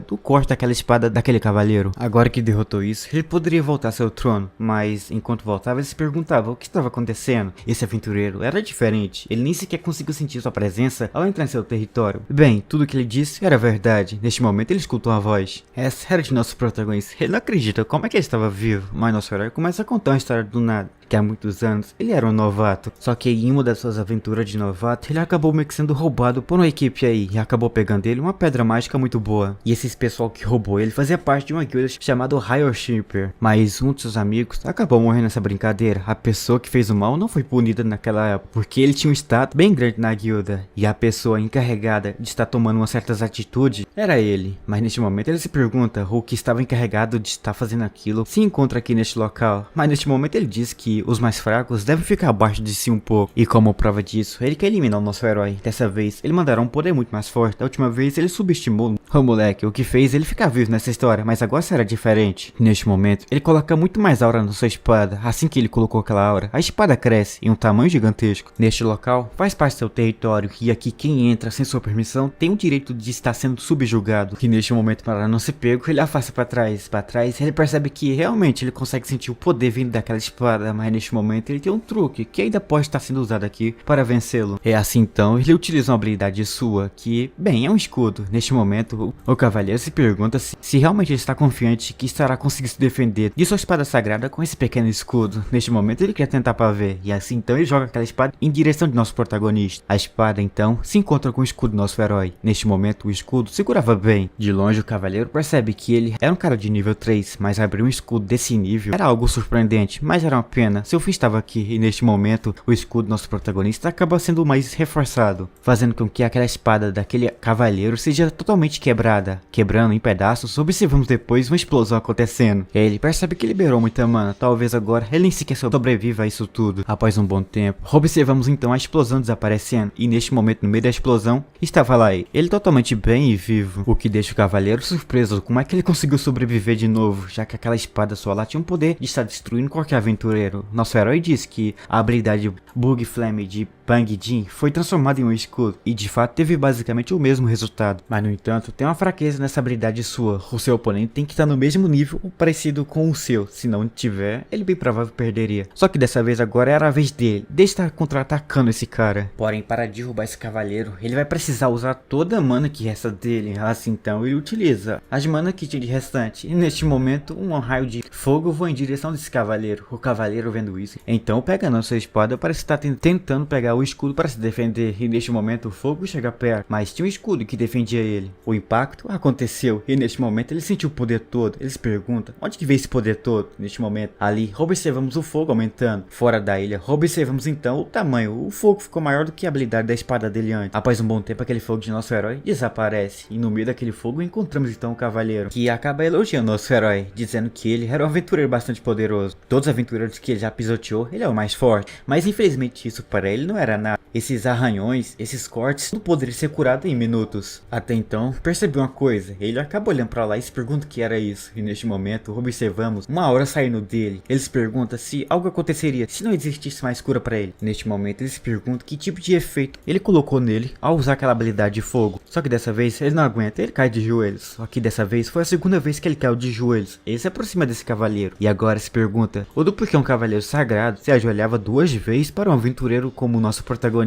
do corte daquela espada daquele cavaleiro. Agora que derrotou isso, ele poderia voltar ao seu trono, mas enquanto voltava ele se perguntava o que estava acontecendo. Esse aventureiro era diferente, ele nem sequer conseguiu sentir sua presença ao entrar em seu território. Bem, tudo que ele disse era verdade. Neste momento ele escutou uma voz. Essa era de nosso protagonista. Ele não acredita como é que ele estava vivo, mas nosso herói começa a contar uma história do nada. Que há muitos anos ele era um novato, só que em uma das suas aventuras de novato ele acabou meio que sendo roubado por uma equipe aí e acabou pegando ele uma pedra mágica muito boa. E esses pessoal que roubou ele fazia parte de uma guilda chamada Higher Shipper, mas um de seus amigos acabou morrendo nessa brincadeira. A pessoa que fez o mal não foi punida naquela época, porque ele tinha um status bem grande na guilda e a pessoa encarregada de estar tomando umas certas atitudes era ele. Mas neste momento ele se pergunta o que estava encarregado de estar fazendo aquilo se encontra aqui neste local, mas neste momento ele diz que os mais fracos devem ficar abaixo de si um pouco. E como prova disso, ele quer eliminar o nosso herói. Dessa vez, ele mandará um poder muito mais forte. Da última vez, ele subestimou o moleque, o que fez ele ficar vivo nessa história, mas agora será diferente. Neste momento, ele coloca muito mais aura na sua espada. Assim que ele colocou aquela aura, a espada cresce em um tamanho gigantesco. Neste local, faz parte do seu território, e aqui quem entra sem sua permissão tem o direito de estar sendo subjugado. E neste momento, para não ser pego, ele afasta para trás. Para trás, ele percebe que realmente ele consegue sentir o poder vindo daquela espada, mas neste momento ele tem um truque que ainda pode estar sendo usado aqui para vencê-lo. É assim então, ele utiliza uma habilidade sua que, bem, é um escudo. Neste momento, o cavaleiro se pergunta se realmente ele está confiante que estará conseguindo se defender de sua espada sagrada com esse pequeno escudo. Neste momento ele quer tentar para ver, e assim então ele joga aquela espada em direção de nosso protagonista. A espada então se encontra com o escudo do nosso herói. Neste momento o escudo segurava bem. De longe o cavaleiro percebe que ele era um cara de nível 3, mas abrir um escudo desse nível era algo surpreendente, mas era uma pena. Seu fim estava aqui e neste momento o escudo do nosso protagonista acaba sendo mais reforçado, fazendo com que aquela espada daquele cavaleiro seja totalmente quebrada. Quebrando em pedaços, observamos depois uma explosão acontecendo. Ele percebe que liberou muita mana, talvez agora ele nem sequer sobreviva a isso tudo. Após um bom tempo, observamos então a explosão desaparecendo e neste momento no meio da explosão estava lá ele totalmente bem e vivo, o que deixa o cavaleiro surpreso como é que ele conseguiu sobreviver de novo, já que aquela espada sua lá tinha um poder de estar destruindo qualquer aventureiro. Nosso herói diz que a habilidade Bug Flame de Bang Jin foi transformada em um escudo e de fato teve basicamente o mesmo resultado, mas no entanto tem uma fraqueza nessa habilidade sua. O seu oponente tem que estar no mesmo nível ou parecido com o seu, se não tiver ele bem provável perderia. Só que dessa vez agora era a vez dele de estar contra-atacando esse cara. Porém, para derrubar esse cavaleiro ele vai precisar usar toda a mana que resta dele. Assim então ele utiliza as mana que tinha de restante e neste momento um raio de fogo voa em direção desse cavaleiro. O cavaleiro vendo isso então pega a sua espada para estar tentando pegar o escudo para se defender e neste momento o fogo chega perto, mas tinha um escudo que defendia ele. O impacto aconteceu e neste momento ele sentiu o poder todo. Ele se pergunta, onde que veio esse poder todo? Neste momento, ali observamos o fogo aumentando. Fora da ilha, observamos então o tamanho. O fogo ficou maior do que a habilidade da espada dele antes. Após um bom tempo, aquele fogo de nosso herói desaparece e no meio daquele fogo encontramos então o cavaleiro, que acaba elogiando nosso herói, dizendo que ele era um aventureiro bastante poderoso. Todos os aventureiros que ele já pisoteou, ele é o mais forte, mas infelizmente isso para ele não era
era nada. Esses arranhões, esses cortes, não poderiam ser curados em minutos. Até então, percebeu uma coisa. Ele acaba olhando pra lá e se pergunta o que era isso. E neste momento, observamos uma aura saindo dele. Ele se pergunta se algo aconteceria se não existisse mais cura pra ele. Neste momento, ele se pergunta que tipo de efeito ele colocou nele ao usar aquela habilidade de fogo. Só que dessa vez, ele não aguenta, ele cai de joelhos. Só que dessa vez, foi a segunda vez que ele caiu de joelhos. Ele se aproxima desse cavaleiro. E agora se pergunta, o do porquê um cavaleiro sagrado se ajoelhava 2 vezes para um aventureiro como o nosso protagonista.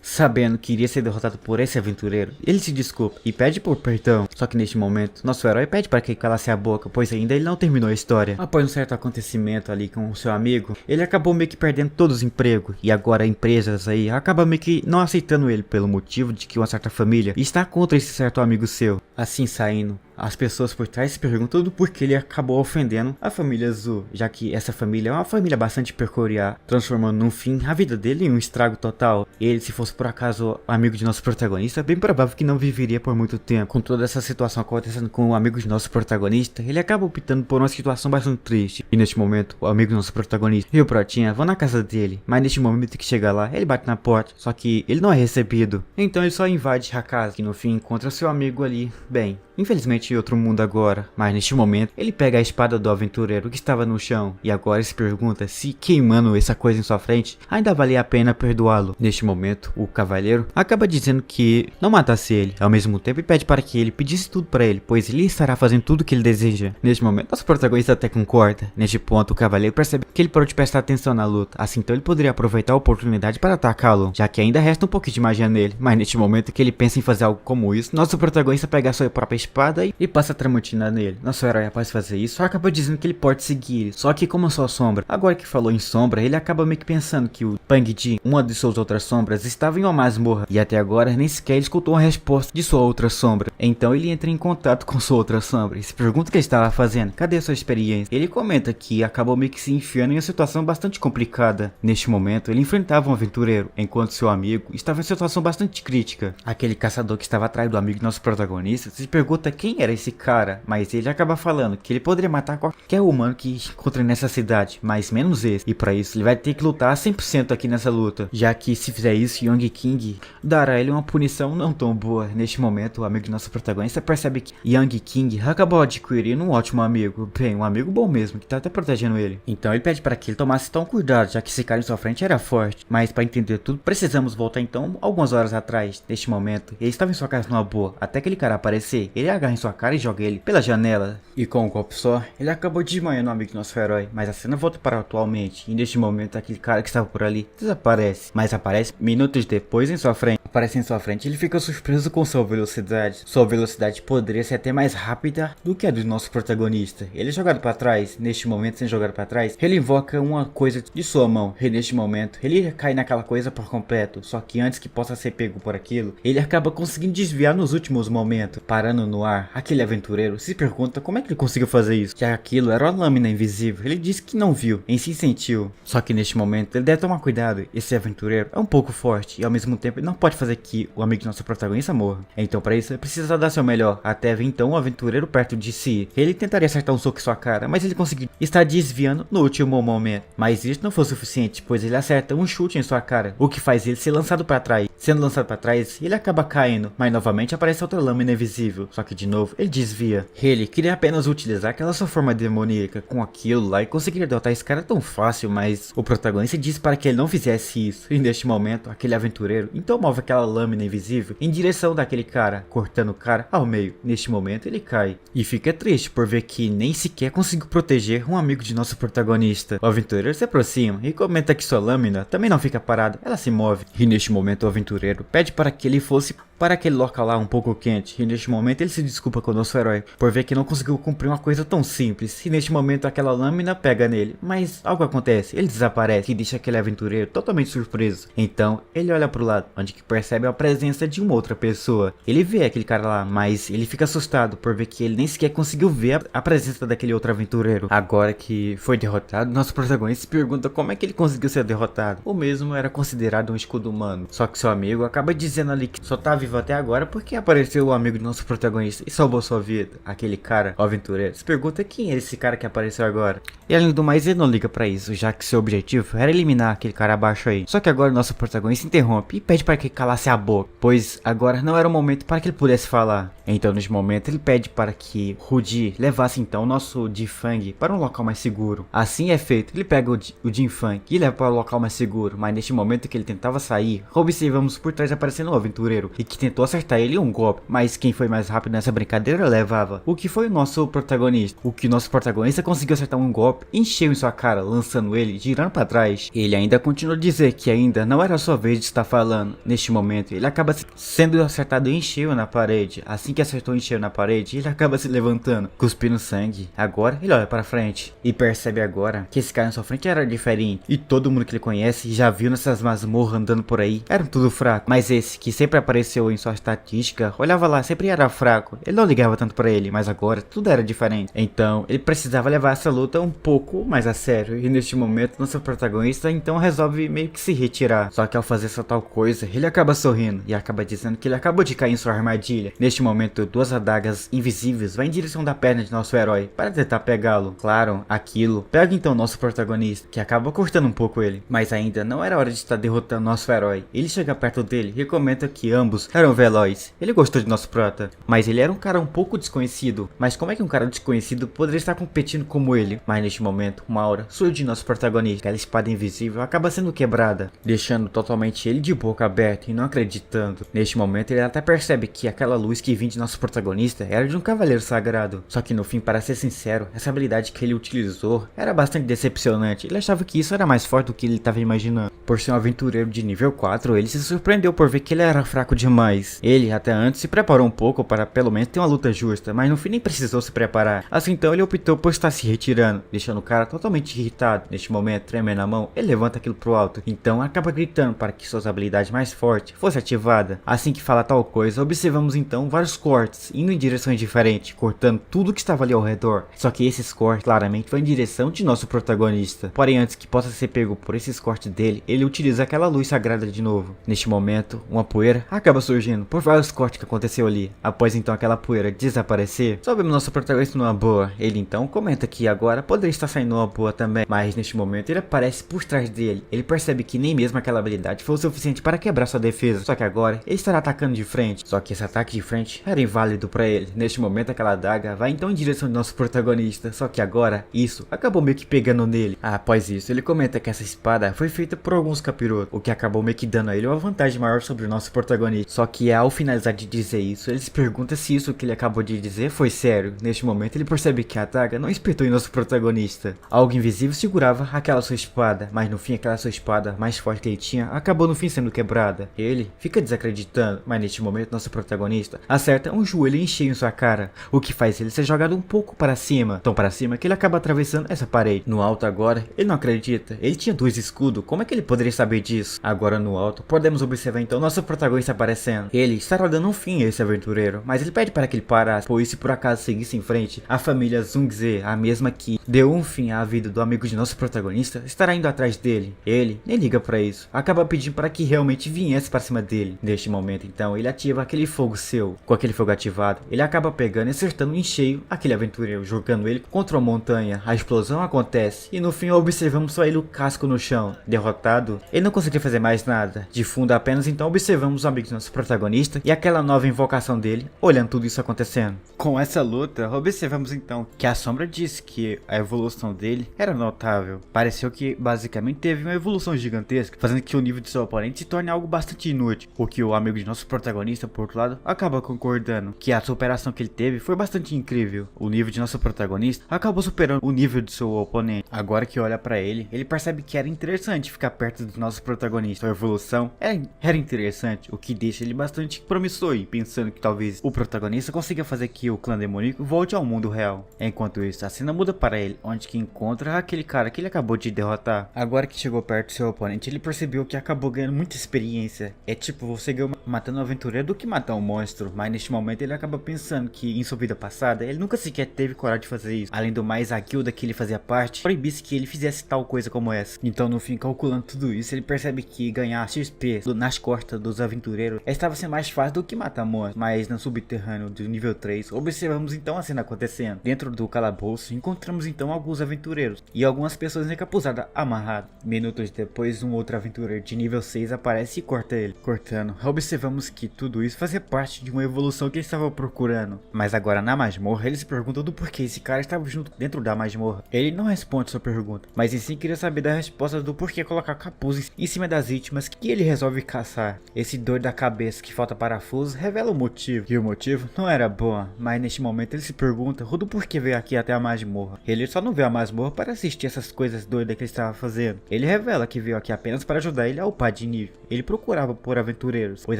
Sabendo que iria ser derrotado por esse aventureiro, ele se desculpa e pede por perdão. Só que neste momento, nosso herói pede para que calasse a boca, pois ainda ele não terminou a história. Após um certo acontecimento ali com o seu amigo, ele acabou meio que perdendo todos os empregos. E agora empresas aí acabam meio que não aceitando ele pelo motivo de que uma certa família está contra esse certo amigo seu. Assim saindo, as pessoas por trás se perguntam do porquê ele acabou ofendendo a família Azul, já que essa família é uma família bastante peculiar, transformando no fim a vida dele em um estrago total. Ele, se fosse por acaso amigo de nosso protagonista, é bem provável que não viveria por muito tempo. Com toda essa situação acontecendo com o amigo de nosso protagonista, ele acaba optando por uma situação bastante triste. E neste momento, o amigo do nosso protagonista e o Protinha vão na casa dele, mas neste momento que chega lá, ele bate na porta, só que ele não é recebido. Então ele só invade a casa, e no fim encontra seu amigo ali. Bem, infelizmente em outro mundo agora, mas neste momento ele pega a espada do aventureiro que estava no chão e agora se pergunta se queimando essa coisa em sua frente ainda valia a pena perdoá-lo. Neste momento o cavaleiro acaba dizendo que não matasse ele, ao mesmo tempo e pede para que ele pedisse tudo para ele, pois ele estará fazendo tudo o que ele deseja. Neste momento nosso protagonista até concorda. Neste ponto o cavaleiro percebe que ele pode prestar atenção na luta, assim então ele poderia aproveitar a oportunidade para atacá-lo, já que ainda resta um pouquinho de magia nele, mas neste momento que ele pensa em fazer algo como isso, nosso protagonista pega a sua própria espada e passa a tramontina nele. Nosso herói, após fazer isso, acaba dizendo que ele pode seguir ele, só que como sua sombra, agora que falou em sombra, ele acaba meio que pensando que o Pang Jin, uma de suas outras sombras, estava em uma masmorra, e até agora nem sequer ele escutou uma resposta de sua outra sombra. Então ele entra em contato com sua outra sombra e se pergunta o que ele estava fazendo, cadê a sua experiência? Ele comenta que acabou meio que se enfiando em uma situação bastante complicada. Neste momento, ele enfrentava um aventureiro, enquanto seu amigo estava em situação bastante crítica. Aquele caçador que estava atrás do amigo do nosso protagonista se pergunta quem era esse cara, mas ele acaba falando que ele poderia matar qualquer humano que encontre nessa cidade, mas menos esse. E para isso ele vai ter que lutar 100% aqui nessa luta, já que se fizer isso, Young King dará a ele uma punição não tão boa. Neste momento, o amigo do nosso protagonista percebe que Young King acabou adquirindo um ótimo amigo, bem, um amigo bom mesmo, que tá até protegendo ele. Então ele pede para que ele tomasse tão cuidado, já que esse cara em sua frente era forte. Mas para entender tudo, precisamos voltar então algumas horas atrás. Neste momento, ele estava em sua casa numa boa, até aquele cara aparecer, ele agarra em sua cara e joga ele pela janela. E com um golpe só, ele acabou desmanhando o amigo do nosso herói. Mas a cena volta para atualmente, e neste momento aquele cara que estava por ali desaparece. Mas aparece minutos depois em sua frente. Aparece em sua frente, ele fica surpreso com sua velocidade. Sua velocidade poderia ser até mais rápida do que a do nosso protagonista. Ele é jogado para trás. Neste momento, sendo jogado para trás, ele invoca uma coisa de sua mão. E neste momento, ele cai naquela coisa por completo. Só que antes que possa ser pego por aquilo, ele acaba conseguindo desviar nos últimos momentos. Parando no ar, aquele aventureiro se pergunta como é que ele conseguiu fazer isso, já que aquilo era uma lâmina invisível. Ele disse que não viu, em si sentiu. Só que neste momento, ele deve tomar cuidado. Esse aventureiro é um pouco forte e ao mesmo tempo ele não pode fazer que o amigo do nosso protagonista morra. Então para isso, ele precisa dar seu melhor, até ver então o aventureiro perto de si. Ele tentaria acertar um soco em sua cara, mas ele conseguiu estar desviando no último momento. Mas isso não foi o suficiente, pois ele acerta um chute em sua cara, o que faz ele ser lançado para trás. Sendo lançado para trás, ele acaba caindo, mas novamente aparece outra lâmina invisível. Só que de novo, ele desvia. Ele queria apenas utilizar aquela sua forma demoníaca com aquilo lá e conseguiria derrotar esse cara tão fácil, mas o protagonista disse para que ele não fizesse isso. E neste momento, aquele aventureiro então move aquela lâmina invisível em direção daquele cara, cortando o cara ao meio. Neste momento, ele cai. E fica triste por ver que nem sequer conseguiu proteger um amigo de nosso protagonista. O aventureiro se aproxima e comenta que sua lâmina também não fica parada, ela se move. E neste momento, o aventureiro pede para que ele fosse para aquele local lá um pouco quente, e neste momento ele se desculpa com o nosso herói por ver que não conseguiu cumprir uma coisa tão simples, e neste momento aquela lâmina pega nele, mas algo acontece, ele desaparece e deixa aquele aventureiro totalmente surpreso. Então ele olha pro lado, onde que percebe a presença de uma outra pessoa. Ele vê aquele cara lá, mas ele fica assustado por ver que ele nem sequer conseguiu ver a presença daquele outro aventureiro. Agora que foi derrotado, nosso protagonista se pergunta como é que ele conseguiu ser derrotado. O mesmo era considerado um escudo humano, só que seu amigo acaba dizendo ali que só tá vivo vivo até agora porque apareceu o amigo do nosso protagonista e salvou sua vida. Aquele cara, o aventureiro, se pergunta quem é esse cara que apareceu agora. E além do mais, ele não liga pra isso, já que seu objetivo era eliminar aquele cara abaixo aí. Só que agora o nosso protagonista interrompe e pede para que calasse a boca, pois agora não era o momento para que ele pudesse falar. Então neste momento ele pede para que Rudy levasse então o nosso Jinfang para um local mais seguro. Assim é feito, ele pega o Jinfang e leva para o local mais seguro, mas neste momento que ele tentava sair, observamos por trás aparecendo um aventureiro e que tentou acertar ele um golpe, mas quem foi mais rápido nessa brincadeira levava, o que foi o nosso protagonista. O que o nosso protagonista conseguiu acertar um golpe, encheu em sua cara, lançando ele, girando para trás. Ele ainda continuou a dizer que ainda não era a sua vez de estar falando. Neste momento, ele acaba sendo acertado em cheio na parede. Assim que acertou em cheio na parede, ele acaba se levantando, cuspindo sangue. Agora, ele olha para frente e percebe agora que esse cara na sua frente era diferente. E todo mundo que ele conhece já viu nessas masmorras andando por aí, eram tudo fraco. Mas esse que sempre apareceu em sua estatística, olhava lá, sempre era fraco. Ele não ligava tanto para ele, mas agora tudo era diferente. Então, ele precisava levar essa luta um pouco mais a sério. E neste momento, nosso protagonista então resolve meio que se retirar. Só que ao fazer essa tal coisa, ele acaba sorrindo e acaba dizendo que ele acabou de cair em sua armadilha. Neste momento, duas adagas invisíveis vão em direção da perna de nosso herói para tentar pegá-lo. Claro, aquilo pega então nosso protagonista, que acaba cortando um pouco ele. Mas ainda não era hora de estar derrotando nosso herói. Ele chega perto dele e comenta que ambos eram velozes. Ele gostou de nosso prota, mas ele era um cara um pouco desconhecido. Mas como é que um cara desconhecido poderia estar competindo como ele? Mas neste momento, uma aura surge de nosso protagonista. Aquela espada invisível acaba sendo quebrada, deixando totalmente ele de boca aberta e não acreditando. Neste momento, ele até percebe que aquela luz que vinha de nosso protagonista era de um cavaleiro sagrado. Só que no fim, para ser sincero, essa habilidade que ele utilizou era bastante decepcionante. Ele achava que isso era mais forte do que ele estava imaginando. Por ser um aventureiro de nível 4, ele se surpreendeu por ver que ele era fraco demais. Ele até antes se preparou um pouco para pelo menos ter uma luta justa, mas no fim nem precisou se preparar. Assim então ele optou por estar se retirando, deixando o cara totalmente irritado. Neste momento, tremendo na mão, ele levanta aquilo pro alto. Então acaba gritando para que suas habilidades mais fortes fosse ativada. Assim que fala tal coisa, observamos então vários cortes indo em direções diferentes, cortando tudo que estava ali ao redor. Só que esses cortes claramente vão em direção de nosso protagonista. Porém, antes que possa ser pego por esses cortes dele, ele utiliza aquela luz sagrada de novo. Neste momento, uma poeira acaba surgindo por vários cortes que aconteceu ali. Após então aquela poeira desaparecer, só vemos nosso protagonista numa boa. Ele então comenta que agora poderia estar saindo numa boa também, mas neste momento ele aparece por trás dele. Ele percebe que nem mesmo aquela habilidade foi o suficiente para quebrar sua defesa. Só que agora ele estará atacando de frente. Só que esse ataque de frente era inválido para ele. Neste momento aquela adaga vai então em direção do nosso protagonista. Só que agora isso acabou meio que pegando nele. Após isso ele comenta que essa espada foi feita por alguns capirotos, o que acabou meio que dando a ele uma vantagem maior sobre o nosso protagonista. Só que ao finalizar de dizer isso, ele se pergunta se isso que ele acabou de dizer foi sério. Neste momento ele percebe que a adaga não espetou em nosso protagonista. Algo invisível segurava aquela sua espada, mas no fim aquela sua espada mais forte que ele tinha acabou no fim sendo quebrada. Ele fica desacreditando, mas neste momento nosso protagonista acerta um joelho em cheio em sua cara, o que faz ele ser jogado um pouco para cima, tão para cima que ele acaba atravessando essa parede. No alto agora, ele não acredita, ele tinha dois escudos, como é que ele poderia saber disso? Agora no alto, podemos observar então nosso protagonista aparecendo. Ele estará dando um fim a esse aventureiro, mas ele pede para que ele parasse, pois se por acaso seguisse em frente, a família Zungze, a mesma que deu um fim à vida do amigo de nosso protagonista, estará indo atrás dele. Ele nem liga para isso, acaba pedindo para que realmente viesse para cima dele. Neste momento então, ele ativa aquele fogo seu. Com aquele fogo ativado, ele acaba pegando e acertando em cheio aquele aventureiro, jogando ele contra uma montanha. A explosão acontece e no fim observamos só ele o casco no chão. Derrotado, ele não conseguiu fazer mais nada. De fundo apenas então observamos o amigo do nosso protagonista e aquela nova invocação dele, olhando tudo isso acontecendo. Com essa luta, observamos então que a sombra disse que a evolução dele era notável. Pareceu que basicamente teve uma evolução gigantesca, fazendo que o nível de seu oponente se torne algo bastante inútil. O que o amigo de nosso protagonista, por outro lado, acaba concordando que a superação que ele teve foi bastante incrível. O nível de nosso protagonista acabou superando o nível de seu oponente. Agora que olha pra ele, ele percebe que era interessante ficar perto do nosso protagonista. A evolução era interessante, o que deixa ele bastante promissor e pensando que talvez o protagonista consiga fazer que o clã demoníaco volte ao mundo real. Enquanto isso, a cena muda para ele, onde que encontra aquele cara que ele acabou de derrotar. Agora que chegou perto do seu oponente, ele percebeu que acabou ganhando muita experiência. É tipo, você ganhou matando um aventureiro do que matar um monstro, mas neste momento ele acaba pensando que em sua vida passada, ele nunca sequer teve coragem de fazer isso. Além do mais, a guilda que ele fazia parte proibisse que ele fizesse tal coisa como essa. Então no fim, calculando tudo isso, ele percebe que ganhar XP nas costas dos aventureiros é
estava sendo mais fácil do que matar monstros. Mas no subterrâneo do nível 3, observamos então a cena acontecendo. Dentro do calabouço, encontramos então alguns aventureiros e algumas pessoas encapuzadas amarradas. Minutos depois, um outro aventureiro de nível 6 aparece e corta ele. Cortando, observamos que tudo isso fazia parte de uma evolução que ele estava procurando. Mas agora na masmorra, ele se pergunta do porquê esse cara estava junto dentro da masmorra. Ele não responde sua pergunta, mas em si queria saber da resposta do porquê colocar capuz em cima das vítimas que ele resolve caçar. Esse doido da cabeça que falta parafuso revela o motivo. E o motivo não era bom, mas neste momento ele se pergunta do porquê veio aqui até a masmorra. Ele só não veio a masmorra para assistir essas coisas doidas que ele estava fazendo. Ele revela que veio aqui apenas para ajudar ele a upar de nível. Ele procurava por aventureiros, pois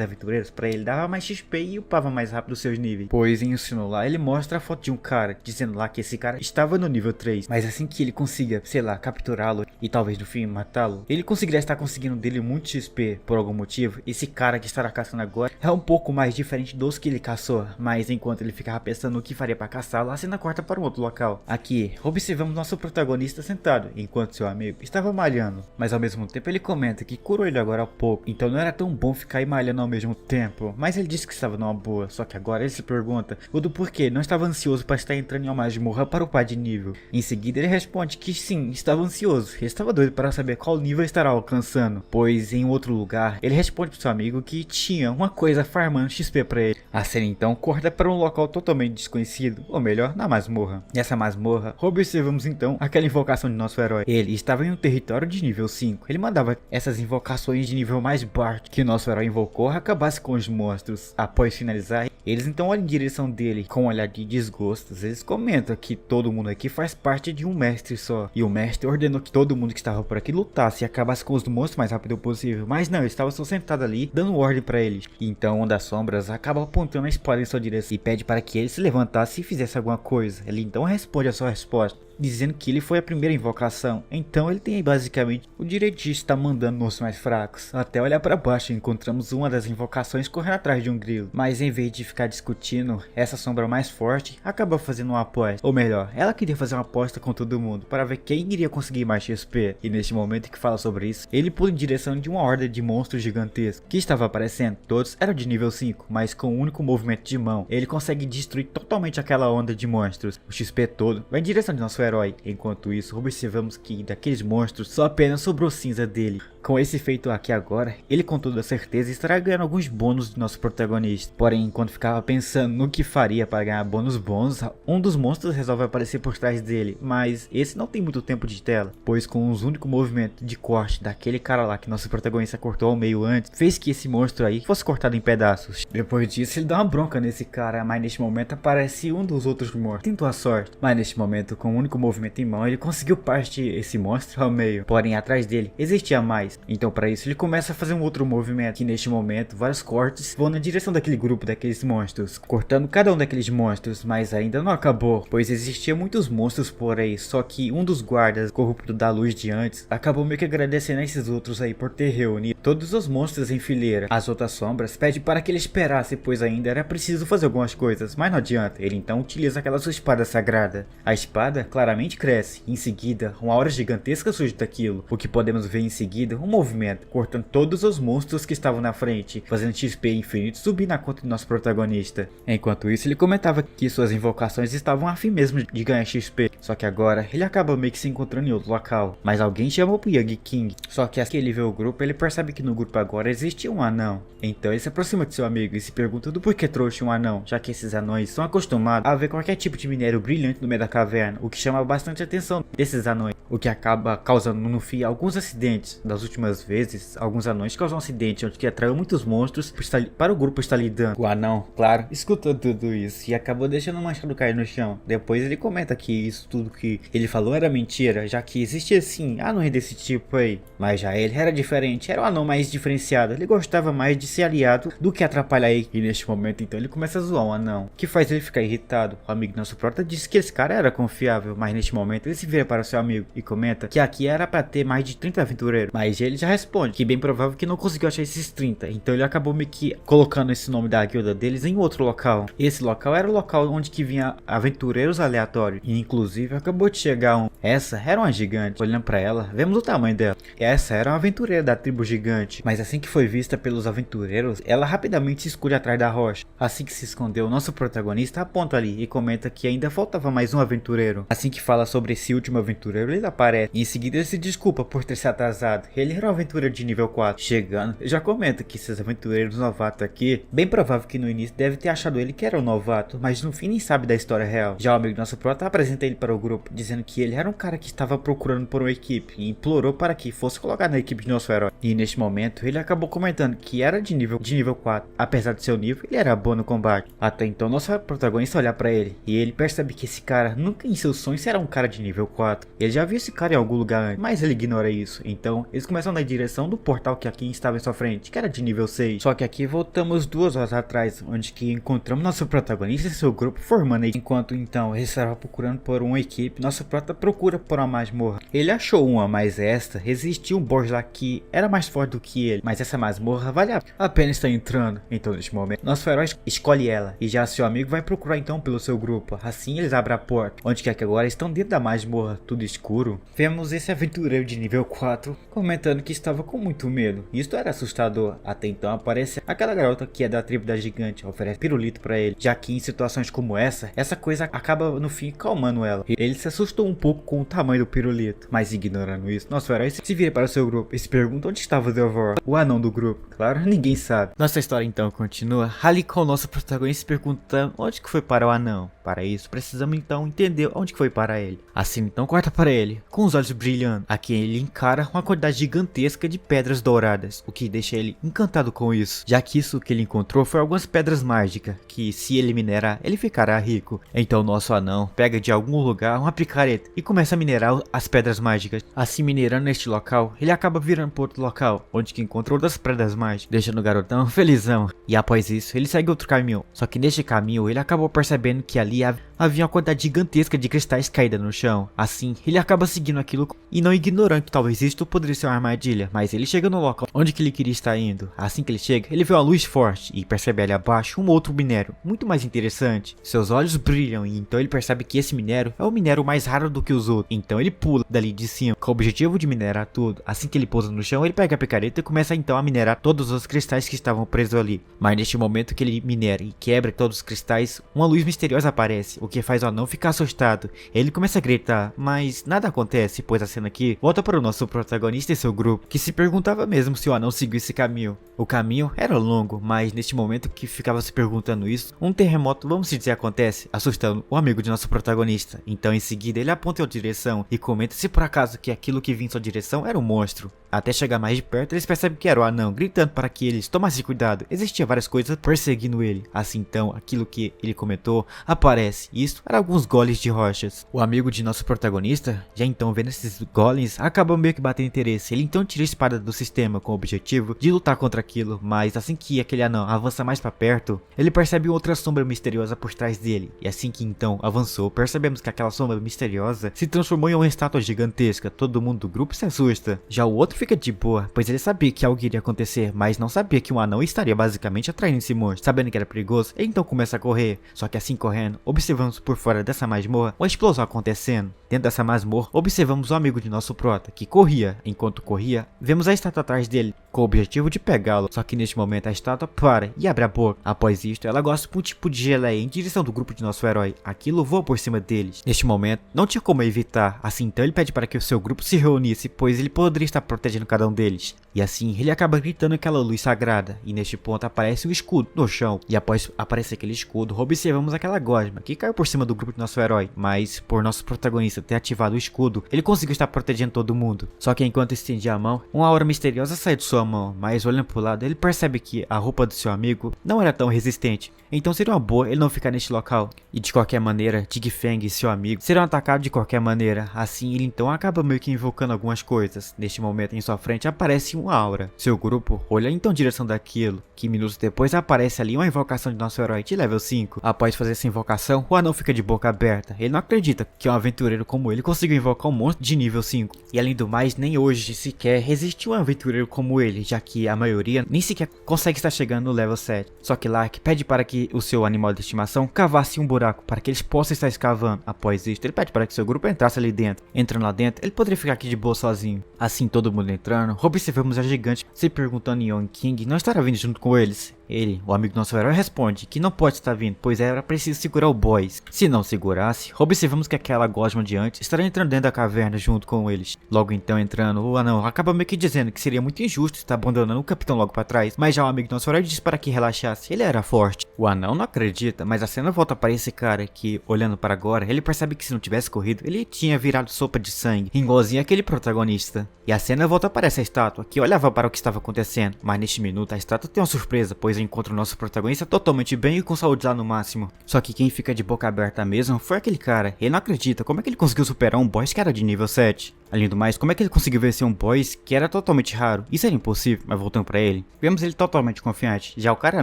aventureiros para ele dava mais XP e upava mais rápido seus níveis. Pois em um sino lá ele mostra a foto de um cara, dizendo lá que esse cara estava no nível 3. Mas assim que ele consiga, sei lá, capturá-lo e talvez no fim matá-lo, ele conseguirá estar conseguindo dele muito XP. Por algum motivo, esse cara que estará caçando agora é um pouco mais diferente dos que ele caçou. Mas enquanto ele ficava pensando no que faria para caçá-lo, a cena corta para um outro local. Aqui, observamos nosso protagonista sentado, enquanto seu amigo estava malhando. Mas ao mesmo tempo ele comenta que curou ele agora há pouco, então não era tão bom ficar malhando ao mesmo tempo. Mas ele disse que estava numa boa, só que agora ele se pergunta do porquê não estava ansioso para estar entrando em uma masmorra para upar de nível. Em seguida ele responde que sim, estava ansioso, ele estava doido para saber qual nível estará alcançando, pois em outro lugar ele responde para seu amigo que tinha uma coisa farmando XP para ele. A cena então corta para um local totalmente desconhecido, ou melhor, na masmorra. Nessa masmorra, observamos então aquela invocação de nosso herói. Ele estava em um território de nível 5, ele mandava essas invocações de nível mais baixo que nosso herói invocou acabasse com os monstros. Após finalizar, eles então olham em direção dele com um olhar de desgostos. Eles comentam que todo mundo aqui faz parte de um mestre só, e o mestre ordenou que todo mundo que estava por aqui lutasse e acabasse com os monstros o mais rápido possível. Mas não, ele estava só sentado ali dando ordem para eles. Então uma das sombras acaba apontando a espada em sua direção e pede para que ele se levantasse e fizesse alguma coisa. Ele então responde a sua resposta, dizendo que ele foi a primeira invocação, então ele tem basicamente o direito de estar mandando nos mais fracos. Até olhar para baixo encontramos uma das invocações correndo atrás de um grilo, mas em vez de ficar discutindo, essa sombra mais forte acaba fazendo uma aposta, ou melhor, ela queria fazer uma aposta com todo mundo para ver quem iria conseguir mais XP, e neste momento que fala sobre isso, ele pula em direção de uma horda de monstros gigantescos que estava aparecendo. Todos eram de nível 5, mas com um único movimento de mão, ele consegue destruir totalmente aquela onda de monstros. O XP todo vai em direção de nosso herói. Enquanto isso, observamos que daqueles monstros só apenas sobrou cinza dele. Com esse feito aqui agora, ele com toda certeza estará ganhando alguns bônus do nosso protagonista. Porém, enquanto ficava pensando no que faria para ganhar bônus bons, um dos monstros resolve aparecer por trás dele. Mas esse não tem muito tempo de tela, pois com os únicos movimentos de corte daquele cara lá que nosso protagonista cortou ao meio antes, fez que esse monstro aí fosse cortado em pedaços. Depois disso, ele dá uma bronca nesse cara, mas neste momento aparece um dos outros monstros. Tentou a sorte, mas neste momento, com o único movimento em mão, ele conseguiu partir esse monstro ao meio. Porém, atrás dele existia mais. Então para isso ele começa a fazer um outro movimento, que neste momento vários cortes vão na direção daquele grupo daqueles monstros, cortando cada um daqueles monstros, mas ainda não acabou, pois existiam muitos monstros por aí, só que um dos guardas corrupto da luz de antes acabou meio que agradecendo a esses outros aí por ter reunido todos os monstros em fileira. As outras sombras pedem para que ele esperasse, pois ainda era preciso fazer algumas coisas, mas não adianta, ele então utiliza aquela sua espada sagrada. A espada claramente cresce, em seguida uma aura gigantesca surge daquilo, o que podemos ver em seguida um movimento cortando todos os monstros que estavam na frente, fazendo XP infinito subir na conta do nosso protagonista. Enquanto isso, ele comentava que suas invocações estavam a fim mesmo de ganhar XP, só que agora ele acaba meio que se encontrando em outro local, mas alguém chamou pro Young King, só que assim que ele vê o grupo, ele percebe que no grupo agora existia um anão. Então ele se aproxima de seu amigo e se pergunta do porquê trouxe um anão, já que esses anões são acostumados a ver qualquer tipo de minério brilhante no meio da caverna, o que chama bastante atenção desses anões, o que acaba causando no fim alguns acidentes. Das últimas vezes, alguns anões causam um acidente onde que atraiu muitos monstros para o grupo estar lidando. O anão, claro, escutou tudo isso e acabou deixando o machado cair no chão. Depois ele comenta que isso tudo que ele falou era mentira, já que existia sim anões desse tipo aí. Mas já ele era diferente, era um anão mais diferenciado, ele gostava mais de ser aliado do que atrapalhar ele. E neste momento então ele começa a zoar o anão, que faz ele ficar irritado. O amigo nosso prota disse que esse cara era confiável, mas neste momento ele se vira para seu amigo e comenta que aqui era para ter mais de 30 aventureiros, mas onde ele já responde que bem provável que não conseguiu achar esses 30, então ele acabou meio que colocando esse nome da guilda deles em outro local. Esse local era o local onde que vinha aventureiros aleatórios, e inclusive acabou de chegar um. Essa era uma gigante. Olhando pra ela, vemos o tamanho dela. Essa era uma aventureira da tribo gigante, mas assim que foi vista pelos aventureiros, ela rapidamente se esconde atrás da rocha. Assim que se escondeu, nosso protagonista aponta ali e comenta que ainda faltava mais um aventureiro. Assim que fala sobre esse último aventureiro, ele aparece e em seguida ele se desculpa por ter se atrasado. Ele era um aventureiro de nível 4. Chegando, já comenta que esses aventureiros novatos aqui, bem provável que no início deve ter achado ele que era um novato, mas no fim nem sabe da história real. Já o amigo do nosso prota apresenta ele para o grupo, dizendo que ele era um cara que estava procurando por uma equipe e implorou para que fosse colocado na equipe de nosso herói. E neste momento ele acabou comentando que era de nível 4. Apesar do seu nível, ele era bom no combate. Até então nosso protagonista olha para ele e ele percebe que esse cara nunca em seus sonhos será um cara de nível 4. Ele já viu esse cara em algum lugar antes, mas ele ignora isso. Então eles começam na direção do portal que aqui estava em sua frente, que era de nível 6. Só que aqui voltamos 2 horas atrás, onde que encontramos nosso protagonista e seu grupo formando aí. Enquanto então ele estava procurando por uma equipe, nosso prota procura por uma masmorra. Ele achou uma, mas esta existia um boss lá que era mais forte do que ele, mas essa masmorra vale a pena estar entrando. Então neste momento nosso herói escolhe ela e já seu amigo vai procurar então pelo seu grupo. Assim eles abrem a porta, onde quer que agora estão dentro da masmorra, tudo escuro. Vemos esse aventureiro de nível 4 comentando que estava com muito medo. Isto era assustador. Até então aparece aquela garota que é da tribo da gigante, oferece pirulito para ele, já que em situações como essa coisa acaba no fim calmando ela. Ele se assustou um pouco com o tamanho do pirulito, mas ignorando isso, nosso herói se vira para o seu grupo e se pergunta onde estava o Delvor, o anão do grupo. Claro, ninguém sabe. Nossa história então continua, ali com o nosso protagonista se perguntando onde que foi para o anão. Para isso, precisamos então entender onde que foi para ele. Assim então corta para ele, com os olhos brilhando. Aqui ele encara uma quantidade gigantesca de pedras douradas, o que deixa ele encantado com isso, já que isso que ele encontrou foi algumas pedras mágicas, que se ele minerar, ele ficará rico. Então nosso anão pega de algum lugar uma picareta e começa a minerar as pedras mágicas. Assim minerando neste local, ele acaba virando para outro local, onde que encontrou outras pedras mágicas, deixando o garotão felizão. E após isso, ele segue outro caminho, só que neste caminho ele acabou percebendo que ali havia uma quantidade gigantesca de cristais caída no chão. Assim, ele acaba seguindo aquilo e não ignorando que talvez isto poderia ser uma armadilha, mas ele chega no local onde que ele queria estar indo. Assim que ele chega, ele vê uma luz forte e percebe ali abaixo um outro minério, muito mais interessante. Seus olhos brilham e então ele percebe que esse minério é o minério mais raro do que os outros. Então ele pula dali de cima, com o objetivo de minerar tudo. Assim que ele pousa no chão, ele pega a picareta e começa então a minerar todos os cristais que estavam presos ali. Mas neste momento que ele minera e quebra todos os cristais, uma luz misteriosa aparece, o que faz o anão ficar assustado. Ele começa a gritar, mas nada acontece, pois a cena aqui volta para o nosso protagonista e seu grupo, que se perguntava mesmo se o anão seguiu esse caminho. O caminho era longo, mas neste momento que ficava se perguntando isso, um terremoto, vamos dizer, acontece, assustando o amigo de nosso protagonista. Então em seguida ele aponta em outra direção e comenta se por acaso que aquilo que vinha em sua direção era um monstro. Até chegar mais de perto, eles percebem que era o anão, gritando para que eles tomassem cuidado. Existia várias coisas perseguindo ele. Assim então, aquilo que ele comentou aparece. Isso era alguns golems de rochas. O amigo de nosso protagonista, já então vendo esses golems, acaba meio que batendo interesse. Ele então tira a espada do sistema com o objetivo de lutar contra aquilo. Mas assim que aquele anão avança mais para perto, ele percebe outra sombra misteriosa por trás dele. E assim que então avançou, percebemos que aquela sombra misteriosa se transformou em uma estátua gigantesca. Todo mundo do grupo se assusta. Já o outro fica de boa, pois ele sabia que algo iria acontecer, mas não sabia que um anão estaria basicamente atraindo esse monstro. Sabendo que era perigoso, ele então começa a correr. Só que assim correndo, observamos por fora dessa masmorra uma explosão acontecendo. Dentro dessa masmorra, observamos o amigo de nosso prota, que corria. Enquanto corria, vemos a estátua atrás dele, com o objetivo de pegá-lo. Só que neste momento a estátua para e abre a boca. Após isto, ela gosta de um tipo de geleia em direção do grupo de nosso herói. Aquilo voa por cima deles. Neste momento, não tinha como evitar. Assim então ele pede para que o seu grupo se reunisse, pois ele poderia estar protegendo cada um deles. E assim, ele acaba gritando aquela luz sagrada. E neste ponto aparece um escudo no chão. E após aparecer aquele escudo, observamos aquela gosma que caiu por cima do grupo de nosso herói. Mas, por nosso protagonista ter ativado o escudo, ele conseguiu estar protegendo todo mundo. Só que enquanto estendia a mão, uma aura misteriosa sai de sua mão. Mas olhando pro lado, ele percebe que a roupa do seu amigo não era tão resistente. Então seria uma boa ele não ficar neste local. E de qualquer maneira, Tigfeng e seu amigo serão atacados de qualquer maneira. Assim ele então acaba meio que invocando algumas coisas. Neste momento em sua frente aparece uma aura. Seu grupo olha então em direção daquilo, que minutos depois aparece ali uma invocação de nosso herói de level 5. Após fazer essa invocação, o anão fica de boca aberta. Ele não acredita que um aventureiro como ele conseguiu invocar um monstro de nível 5. E além do mais, nem hoje sequer existe um aventureiro como ele, já que a maioria nem sequer consegue estar chegando no level 7. Só que Lark pede para que o seu animal de estimação cavasse um buraco para que eles possam estar escavando. Após isso, ele pede para que seu grupo entrasse ali dentro. Entrando lá dentro, ele poderia ficar aqui de boa sozinho. Assim, todo mundo entrando, observamos a gigante se perguntando em Young King não estará vindo junto com eles. Ele, o amigo do nosso herói, responde que não pode estar vindo, pois era preciso segurar o boys. Se não segurasse, observamos que aquela gosma de antes estaria entrando dentro da caverna junto com eles. Logo então, entrando, o anão acaba meio que dizendo que seria muito injusto estar abandonando o capitão logo para trás, mas já o amigo do nosso herói diz para que relaxasse, ele era forte. O anão não acredita, mas a cena volta para esse cara que, olhando para agora, ele percebe que se não tivesse corrido, ele tinha virado sopa de sangue, igualzinho aquele protagonista. E a cena volta para essa estátua, que olhava para o que estava acontecendo, mas neste minuto a estátua tem uma surpresa, pois encontra o nosso protagonista totalmente bem e com saúde lá no máximo. Só que quem fica de boca aberta mesmo foi aquele cara. Ele não acredita como é que ele conseguiu superar um boss que era de nível 7. Além do mais, como é que ele conseguiu vencer um boss que era totalmente raro? Isso era impossível, mas voltando pra ele, vemos ele totalmente confiante. Já o cara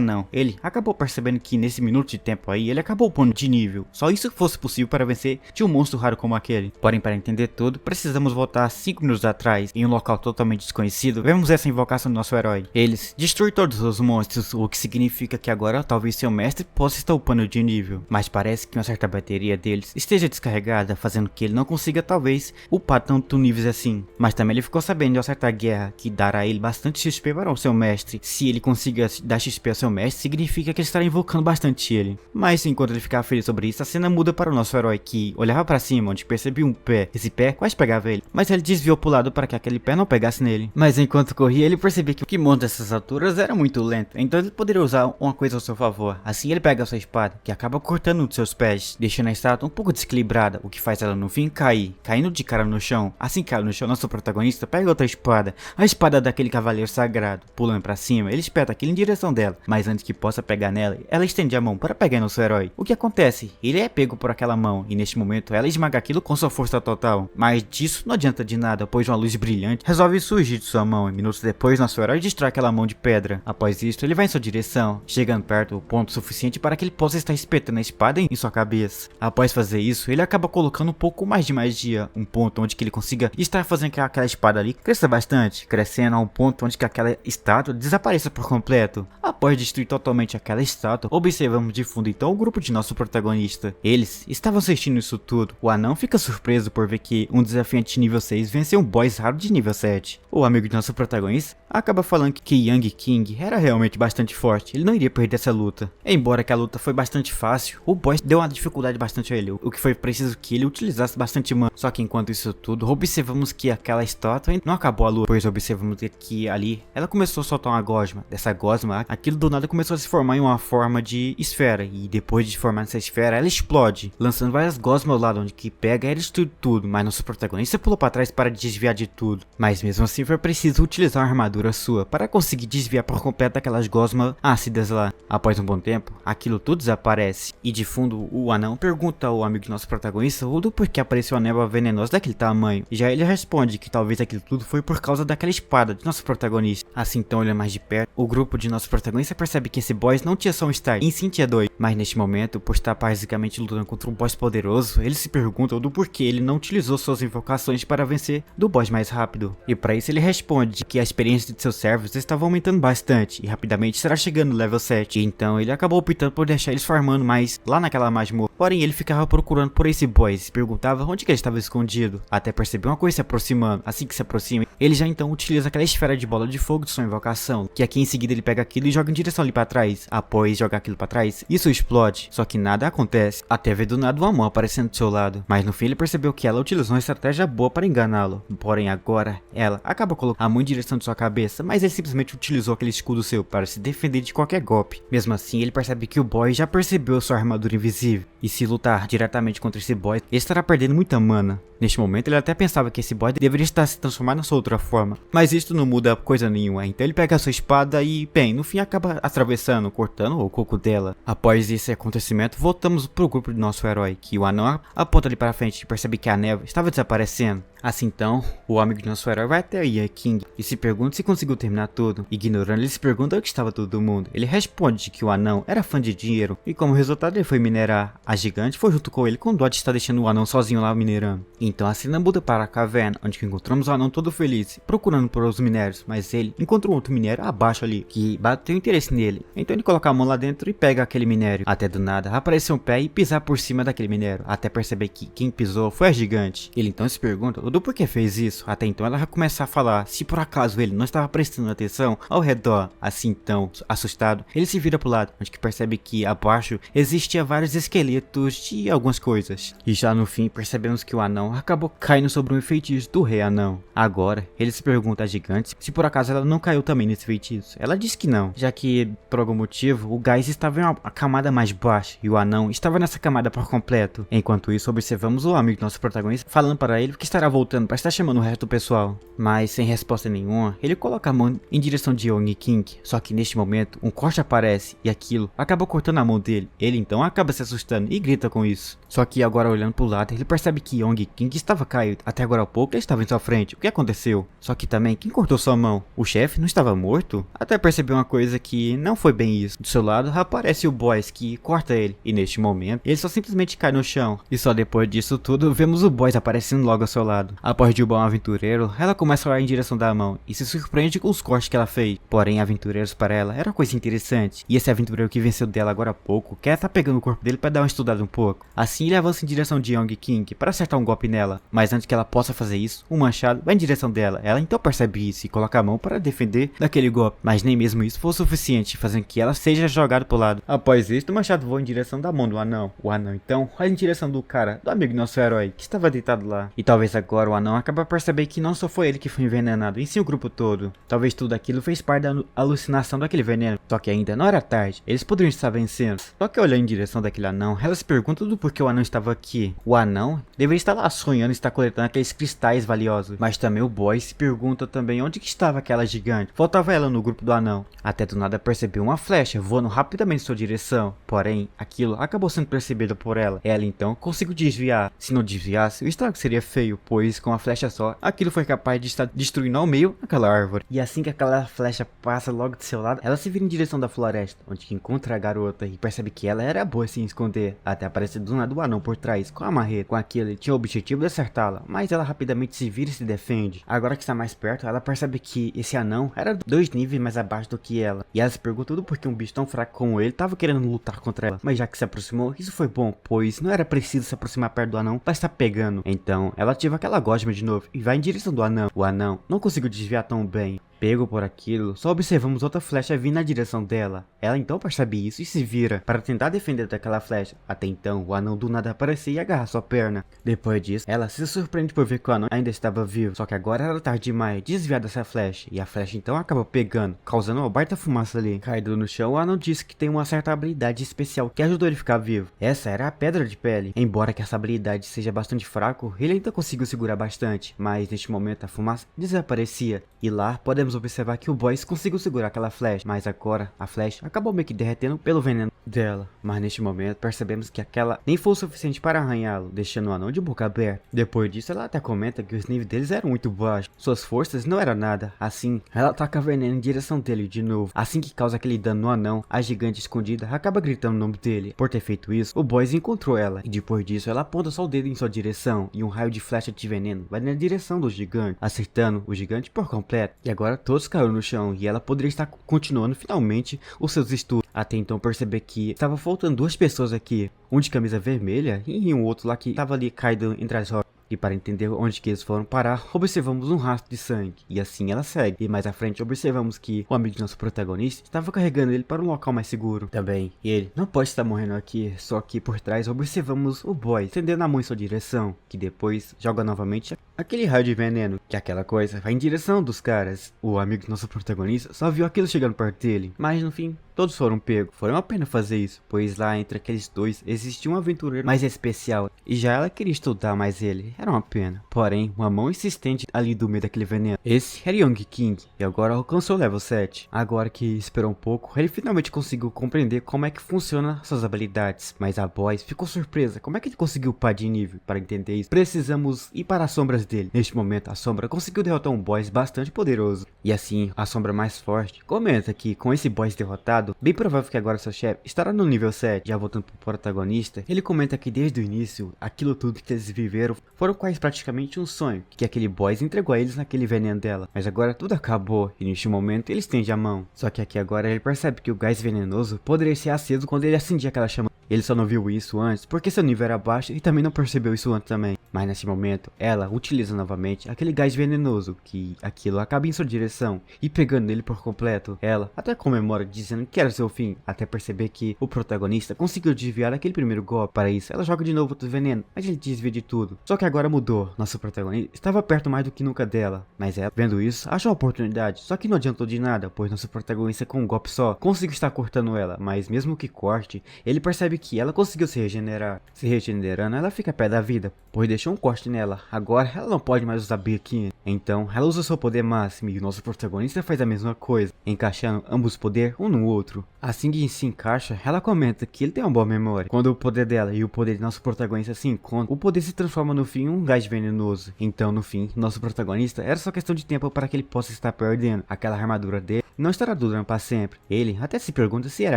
não, ele acabou percebendo que nesse minuto de tempo aí, ele acabou pondo de nível. Só isso fosse possível para vencer de um monstro raro como aquele. Porém, para entender tudo, precisamos voltar 5 minutos atrás, em um local totalmente desconhecido, vemos essa invocação do nosso herói. Eles destruem todos os monstros, o que significa que agora talvez seu mestre possa estar upando de nível. Mas parece que uma certa bateria deles esteja descarregada, fazendo que ele não consiga talvez upar tanto níveis assim. Mas também ele ficou sabendo de uma certa guerra que dará a ele bastante XP para o seu mestre. Se ele consiga dar XP ao seu mestre, significa que ele estará invocando bastante ele. Mas enquanto ele ficava feliz sobre isso, a cena muda para o nosso herói que olhava para cima, onde percebia um pé. Esse pé quase pegava ele, mas ele desviou pro lado para que aquele pé não pegasse nele. Mas enquanto corria, ele percebia que o Kimono dessas alturas era muito lento, então ele poderia usar uma coisa ao seu favor. Assim ele pega a sua espada, que acaba cortando um dos seus pés, deixando a estátua um pouco desequilibrada, o que faz ela no fim cair, caindo de cara no chão. Assim cai no chão, nosso protagonista pega outra espada, a espada daquele cavaleiro sagrado, pulando pra cima, ele espeta aquilo em direção dela, mas antes que possa pegar nela, ela estende a mão para pegar nosso herói. O que acontece? Ele é pego por aquela mão, e neste momento ela esmaga aquilo com sua força total, mas disso não adianta de nada, pois uma luz brilhante resolve surgir de sua mão, e minutos depois nosso herói destrói aquela mão de pedra. Após isso, ele vai em sua direção, chegando perto o ponto suficiente para que ele possa estar espetando a espada em sua cabeça. Após fazer isso, ele acaba colocando um pouco mais de magia, um ponto onde que ele consiga estar fazendo que aquela espada ali cresça bastante, crescendo a um ponto onde que aquela estátua desapareça por completo. Após destruir totalmente aquela estátua, observamos de fundo então o grupo de nosso protagonista. Eles estavam assistindo isso tudo. O anão fica surpreso por ver que um desafiante de nível 6 venceu um boss raro de nível 7. O amigo de nosso protagonista acaba falando que Young King era realmente bastante forte, ele não iria perder essa luta. Embora que a luta foi bastante fácil, o boss deu uma dificuldade bastante a ele, o que foi preciso que ele utilizasse bastante mana. Só que enquanto isso tudo, observamos que aquela estátua não acabou a luta, pois observamos que ali ela começou a soltar uma gosma. Dessa gosma, aquilo do nada começou a se formar em uma forma de esfera, e depois de formar essa esfera, ela explode, lançando várias gosmas ao lado onde que pega e destrui tudo, mas nosso protagonista pulou para trás para desviar de tudo. Mas mesmo assim foi preciso utilizar uma armadura sua para conseguir desviar por completo aquelas gosmas ácidas lá. Após um bom tempo, aquilo tudo desaparece, e de fundo o anão pergunta ao amigo do nosso protagonista o do porquê apareceu a névoa venenosa daquele tamanho. Já ele responde que talvez aquilo tudo foi por causa daquela espada de nosso protagonista. Assim então, olhando mais de perto, o grupo de nosso protagonista percebe que esse boss não tinha só um style, em sim tinha dois. Mas neste momento, por estar basicamente lutando contra um boss poderoso, eles se perguntam do porquê ele não utilizou suas invocações para vencer do boss mais rápido. E para isso ele responde que a experiência de seus servos estava aumentando bastante e rapidamente estará chegando no level 7. E então ele acabou optando por deixar eles farmando mais lá naquela masmorra. Porém ele ficava procurando por esse boss e se perguntava onde que ele estava escondido, até perceber uma coisa se aproximando. Assim que se aproxima, ele já então utiliza aquela esfera de bola de fogo de sua invocação, que aqui em seguida ele pega aquilo e joga em direção ali para trás. Após jogar aquilo para trás, isso explode, só que nada acontece, até ver do nada uma mão aparecendo do seu lado. Mas no fim ele percebeu que ela utilizou uma estratégia boa para enganá-lo. Porém agora, ela acaba colocando a mão em direção de sua cabeça, mas ele simplesmente utilizou aquele escudo seu para se defender de qualquer golpe. Mesmo assim, ele percebe que o boy já percebeu sua armadura invisível, e se lutar diretamente contra esse boy, ele estará perdendo muita mana. Neste momento ele até pensava que esse boy deveria estar se transformando na sua outra forma, mas isso não muda coisa nenhuma, então ele pega a sua espada e, bem, no fim acaba atravessando, cortando o coco dela. Após esse acontecimento, voltamos pro grupo do nosso herói, que o anão aponta ali para frente e percebe que a neve estava desaparecendo. Assim então, o amigo de nosso herói vai até o King e se pergunta se conseguiu terminar tudo. Ignorando, ele se pergunta onde estava todo mundo. Ele responde que o anão era fã de dinheiro e como resultado ele foi minerar. A gigante foi junto com ele com dó de estar deixando o anão sozinho lá minerando. Então a cena muda para a caverna, onde encontramos o anão todo feliz, procurando por os minérios, mas ele encontrou outro minério abaixo ali, que bateu interesse nele. Então ele coloca a mão lá dentro e pega aquele minério. Até do nada, apareceu um pé e pisar por cima daquele minério, até perceber que quem pisou foi a gigante. Ele então se pergunta do porquê fez isso. Até então ela vai começar a falar se por acaso ele não estava prestando atenção ao redor. Assim então, assustado, ele se vira pro lado, onde que percebe que abaixo existia vários esqueletos de algumas coisas. E já no fim percebemos que o anão acabou caindo sobre um feitiço do rei anão. Agora ele se pergunta à gigante se por acaso ela não caiu também nesse feitiço. Ela diz que não, já que por algum motivo o gás estava em uma camada mais baixa e o anão estava nessa camada por completo. Enquanto isso observamos o amigo do nosso protagonista falando para ele que estará voltando para estar chamando o resto do pessoal. Mas sem resposta nenhuma, ele coloca a mão em direção de Young King. Só que neste momento um corte aparece e aquilo acaba cortando a mão dele. Ele então acaba se assustando e grita com isso. Só que agora olhando pro lado ele percebe que Young King estava caído. Até agora há pouco ele estava em sua frente. O que aconteceu? Só que também quem cortou sua mão? O chefe não estava morto? Até percebeu uma coisa que não foi bem isso. Do seu lado aparece o Boys que corta ele. E neste momento ele só simplesmente cai no chão. E só depois disso tudo vemos o Boys aparecendo logo ao seu lado. Após derrubar um aventureiro, ela começa a olhar em direção da mão e se surpreende com os cortes que ela fez. Porém, aventureiros para ela era uma coisa interessante. E esse aventureiro que venceu dela agora há pouco quer estar pegando o corpo dele para dar uma estudada um pouco. Assim ele avança em direção de Young King para acertar um golpe nela. Mas antes que ela possa fazer isso, um machado vai em direção dela. Ela então percebe isso e coloca a mão para defender daquele golpe. Mas nem mesmo isso foi o suficiente, fazendo que ela seja jogada pro lado. Após isso, o machado voa em direção da mão do anão. O anão então vai em direção do cara, do amigo do nosso herói, que estava deitado lá. E talvez agora o anão acaba perceber que não só foi ele que foi envenenado, e sim o grupo todo. Talvez tudo aquilo fez parte da alucinação daquele veneno. Só que ainda não era tarde, eles poderiam estar vencendo. Só que olhando em direção daquele anão, ela se pergunta do porquê o anão estava aqui. O anão deveria estar lá sonhando e estar coletando aqueles cristais valiosos. Mas também o boy se pergunta também onde que estava aquela gigante. Faltava ela no grupo do anão. Até do nada percebeu uma flecha voando rapidamente em sua direção. Porém, aquilo acabou sendo percebido por ela. Ela então conseguiu desviar. Se não desviasse, o estrago seria feio, pois com a flecha só, aquilo foi capaz de estar destruindo ao meio aquela árvore. E assim que aquela flecha passa logo do seu lado, ela se vira em direção da floresta, onde que encontra a garota e percebe que ela era boa em se esconder. Até aparece do nada o anão por trás, com a marreta. Com aquilo, ele tinha o objetivo de acertá-la, mas ela rapidamente se vira e se defende. Agora que está mais perto, ela percebe que esse anão era 2 níveis mais abaixo do que ela. E ela se pergunta do porquê um bicho tão fraco como ele estava querendo lutar contra ela. Mas já que se aproximou, isso foi bom, pois não era preciso se aproximar perto do anão para estar pegando. Então, ela ativa aquela gosma de novo e vai em direção do anão. O anão não conseguiu desviar tão bem. Pego por aquilo, só observamos outra flecha vir na direção dela. Ela então percebe isso e se vira para tentar defender daquela flecha. Até então, o anão do nada apareceu e agarra sua perna. Depois disso, ela se surpreende por ver que o anão ainda estava vivo. Só que agora era tarde demais desviar dessa flecha. E a flecha então acaba pegando, causando uma baita fumaça ali. Caído no chão, o anão disse que tem uma certa habilidade especial que ajudou ele a ficar vivo. Essa era a pedra de pele. Embora que essa habilidade seja bastante fraco, ele ainda conseguiu segurar bastante. Mas neste momento a fumaça desaparecia. E lá podemos observar que o Boys conseguiu segurar aquela flecha, mas agora a flecha acabou meio que derretendo pelo veneno dela. Mas neste momento percebemos que aquela nem foi o suficiente para arranhá-lo, deixando o anão de boca aberta. Depois disso ela até comenta que os níveis deles eram muito baixos, suas forças não eram nada. Assim, ela ataca veneno em direção dele de novo. Assim que causa aquele dano no anão, a gigante escondida acaba gritando o nome dele. Por ter feito isso, o Boys encontrou ela, e depois disso ela aponta só o dedo em sua direção, e um raio de flecha de veneno vai na direção do gigante, acertando o gigante por completo. E agora todos caíram no chão e ela poderia estar continuando finalmente os seus estudos. Até então perceber que estava faltando 2 pessoas aqui, um de camisa vermelha e um outro lá que estava ali caído entre as rochas. E para entender onde que eles foram parar, observamos um rastro de sangue, e assim ela segue. E mais à frente observamos que o amigo de nosso protagonista estava carregando ele para um local mais seguro. Também, ele não pode estar morrendo aqui, só que por trás observamos o boy estendendo a mão em sua direção, que depois joga novamente aquele raio de veneno, que aquela coisa vai em direção dos caras. O amigo do nosso protagonista só viu aquilo chegando perto dele, mas no fim todos foram pegos. Foi uma pena fazer isso, pois lá entre aqueles dois existia um aventureiro mais especial, e já ela queria estudar mais ele.
era uma pena. Porém, uma mão insistente ali do meio daquele veneno. Esse era Young King, e agora alcançou o level 7. Agora que esperou um pouco, ele finalmente conseguiu compreender como é que funciona suas habilidades. Mas a Boys ficou surpresa, como é que ele conseguiu upar de nível? Para entender isso, precisamos ir para as sombras dele. Neste momento, a sombra conseguiu derrotar um Boys bastante poderoso. E assim, a sombra mais forte comenta que com esse Boys derrotado, bem provável que agora seu chefe estará no nível 7. Já voltando pro protagonista, ele comenta que desde o início, aquilo tudo que eles viveram foram quase praticamente um sonho, que aquele Boys entregou a eles naquele veneno dela. Mas agora tudo acabou, e neste momento ele estende a mão. Só que aqui agora ele percebe que o gás venenoso poderia ser aceso quando ele acendia aquela chama. Ele só não viu isso antes porque seu nível era baixo e também não percebeu isso antes também. Mas nesse momento, ela utiliza novamente aquele gás venenoso, que aquilo acaba em sua direção e pegando ele por completo. Ela até comemora dizendo que era seu fim, até perceber que o protagonista conseguiu desviar aquele primeiro golpe. Para isso, ela joga de novo outro veneno, mas ele desvia de tudo. Só que agora mudou, nosso protagonista estava perto mais do que nunca dela, mas ela, vendo isso, achou a oportunidade. Só que não adiantou de nada, pois nosso protagonista com um golpe só conseguiu estar cortando ela, mas mesmo que corte, ele percebe que ela conseguiu se regenerar. Se regenerando, ela fica pé da vida, pois deixou um corte nela. Agora ela não pode mais usar Birkin. Então ela usa seu poder máximo e o nosso protagonista faz a mesma coisa, encaixando ambos os poderes um no outro. Assim que se encaixa, ela comenta que ele tem uma boa memória. Quando o poder dela e o poder de nosso protagonista se encontram, o poder se transforma no fim em um gás venenoso. Então no fim, nosso protagonista era só questão de tempo para que ele possa estar perdendo. Aquela armadura dele não estará durando para sempre. Ele até se pergunta se era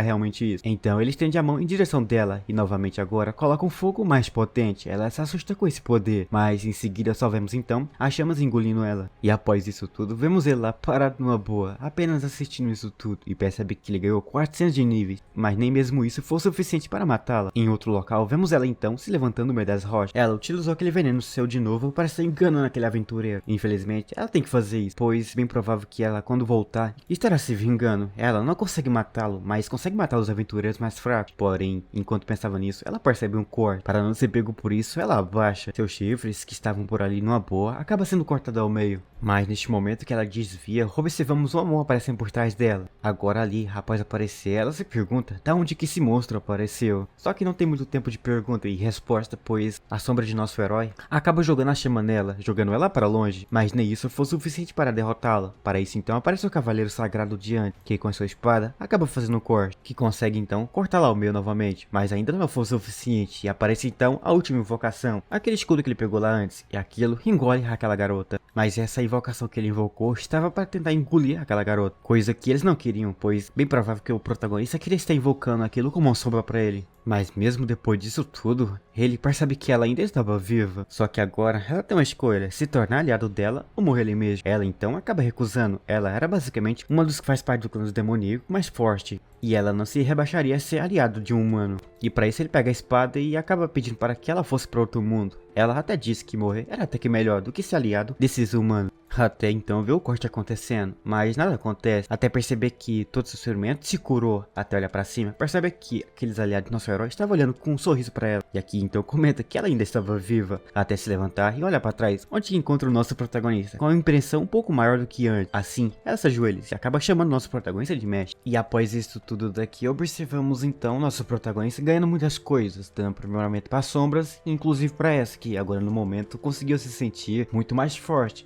realmente isso. Então ele estende a mão em direção dela e novamente agora coloca um fogo mais potente. Ela se assusta com esse poder, mas em seguida só vemos então as chamas engolindo ela. E após isso tudo, vemos ele lá parado numa boa, apenas assistindo isso tudo, e percebe que ele ganhou 400 de níveis, mas nem mesmo isso foi suficiente para matá-la. Em outro local, vemos ela então se levantando no meio das rochas. Ela utilizou aquele veneno seu de novo para estar enganando aquele aventureiro. Infelizmente, ela tem que fazer isso, pois bem provável que ela, quando voltar, estará se vingando. Ela não consegue matá-lo, mas consegue matar os aventureiros mais fracos. Porém, enquanto pensava nisso, ela percebe um corte. Para não ser pego por isso, ela abaixa. Seus chifres, que estavam por ali numa boa, acaba sendo cortado ao meio. Mas neste momento que ela desvia, observamos uma mão aparecendo por trás dela. Agora ali, após aparecer, ela se pergunta da onde que esse monstro apareceu. Só que não tem muito tempo de pergunta e resposta, pois a sombra de nosso herói acaba jogando a chama nela, jogando ela para longe. Mas nem isso foi suficiente para derrotá-la. Para isso então aparece o cavaleiro sagrado diante, que com sua espada acaba fazendo um corte, que consegue então cortá-la ao meio novamente. Mas ainda não foi suficiente e aparece então a última invocação, aquele escudo que ele pegou lá antes, e aquilo engole aquela garota. Mas essa invocação que ele invocou estava para tentar engolir aquela garota, coisa que eles não queriam, pois bem provável que o protagonista queria estar invocando aquilo como uma sombra para ele. Mas mesmo depois disso tudo, ele percebe que ela ainda estava viva. Só que agora ela tem uma escolha, se tornar aliado dela ou morrer ali mesmo. Ela então acaba recusando. Ela era basicamente uma dos que faz parte do clã demoníaco mais forte, e ela não se rebaixaria a ser aliado de um humano. E para isso ele pega a espada e acaba pedindo para que ela fosse para outro mundo. Ela até disse que morrer era até que melhor do que ser aliado desses humanos. Até então vê o corte acontecendo, mas nada acontece, até perceber que todo seu sofrimento se curou. Até olhar pra cima, percebe que aqueles aliados do nosso herói estavam olhando com um sorriso pra ela. E aqui então comenta que ela ainda estava viva, até se levantar e olhar pra trás, onde encontra o nosso protagonista, com uma impressão um pouco maior do que antes. Assim, ela se ajoelha e acaba chamando o nosso protagonista de mestre. E após isso tudo daqui, observamos então nosso protagonista ganhando muitas coisas, dando primeiramente para sombras, inclusive para essa, que agora no momento conseguiu se sentir muito mais forte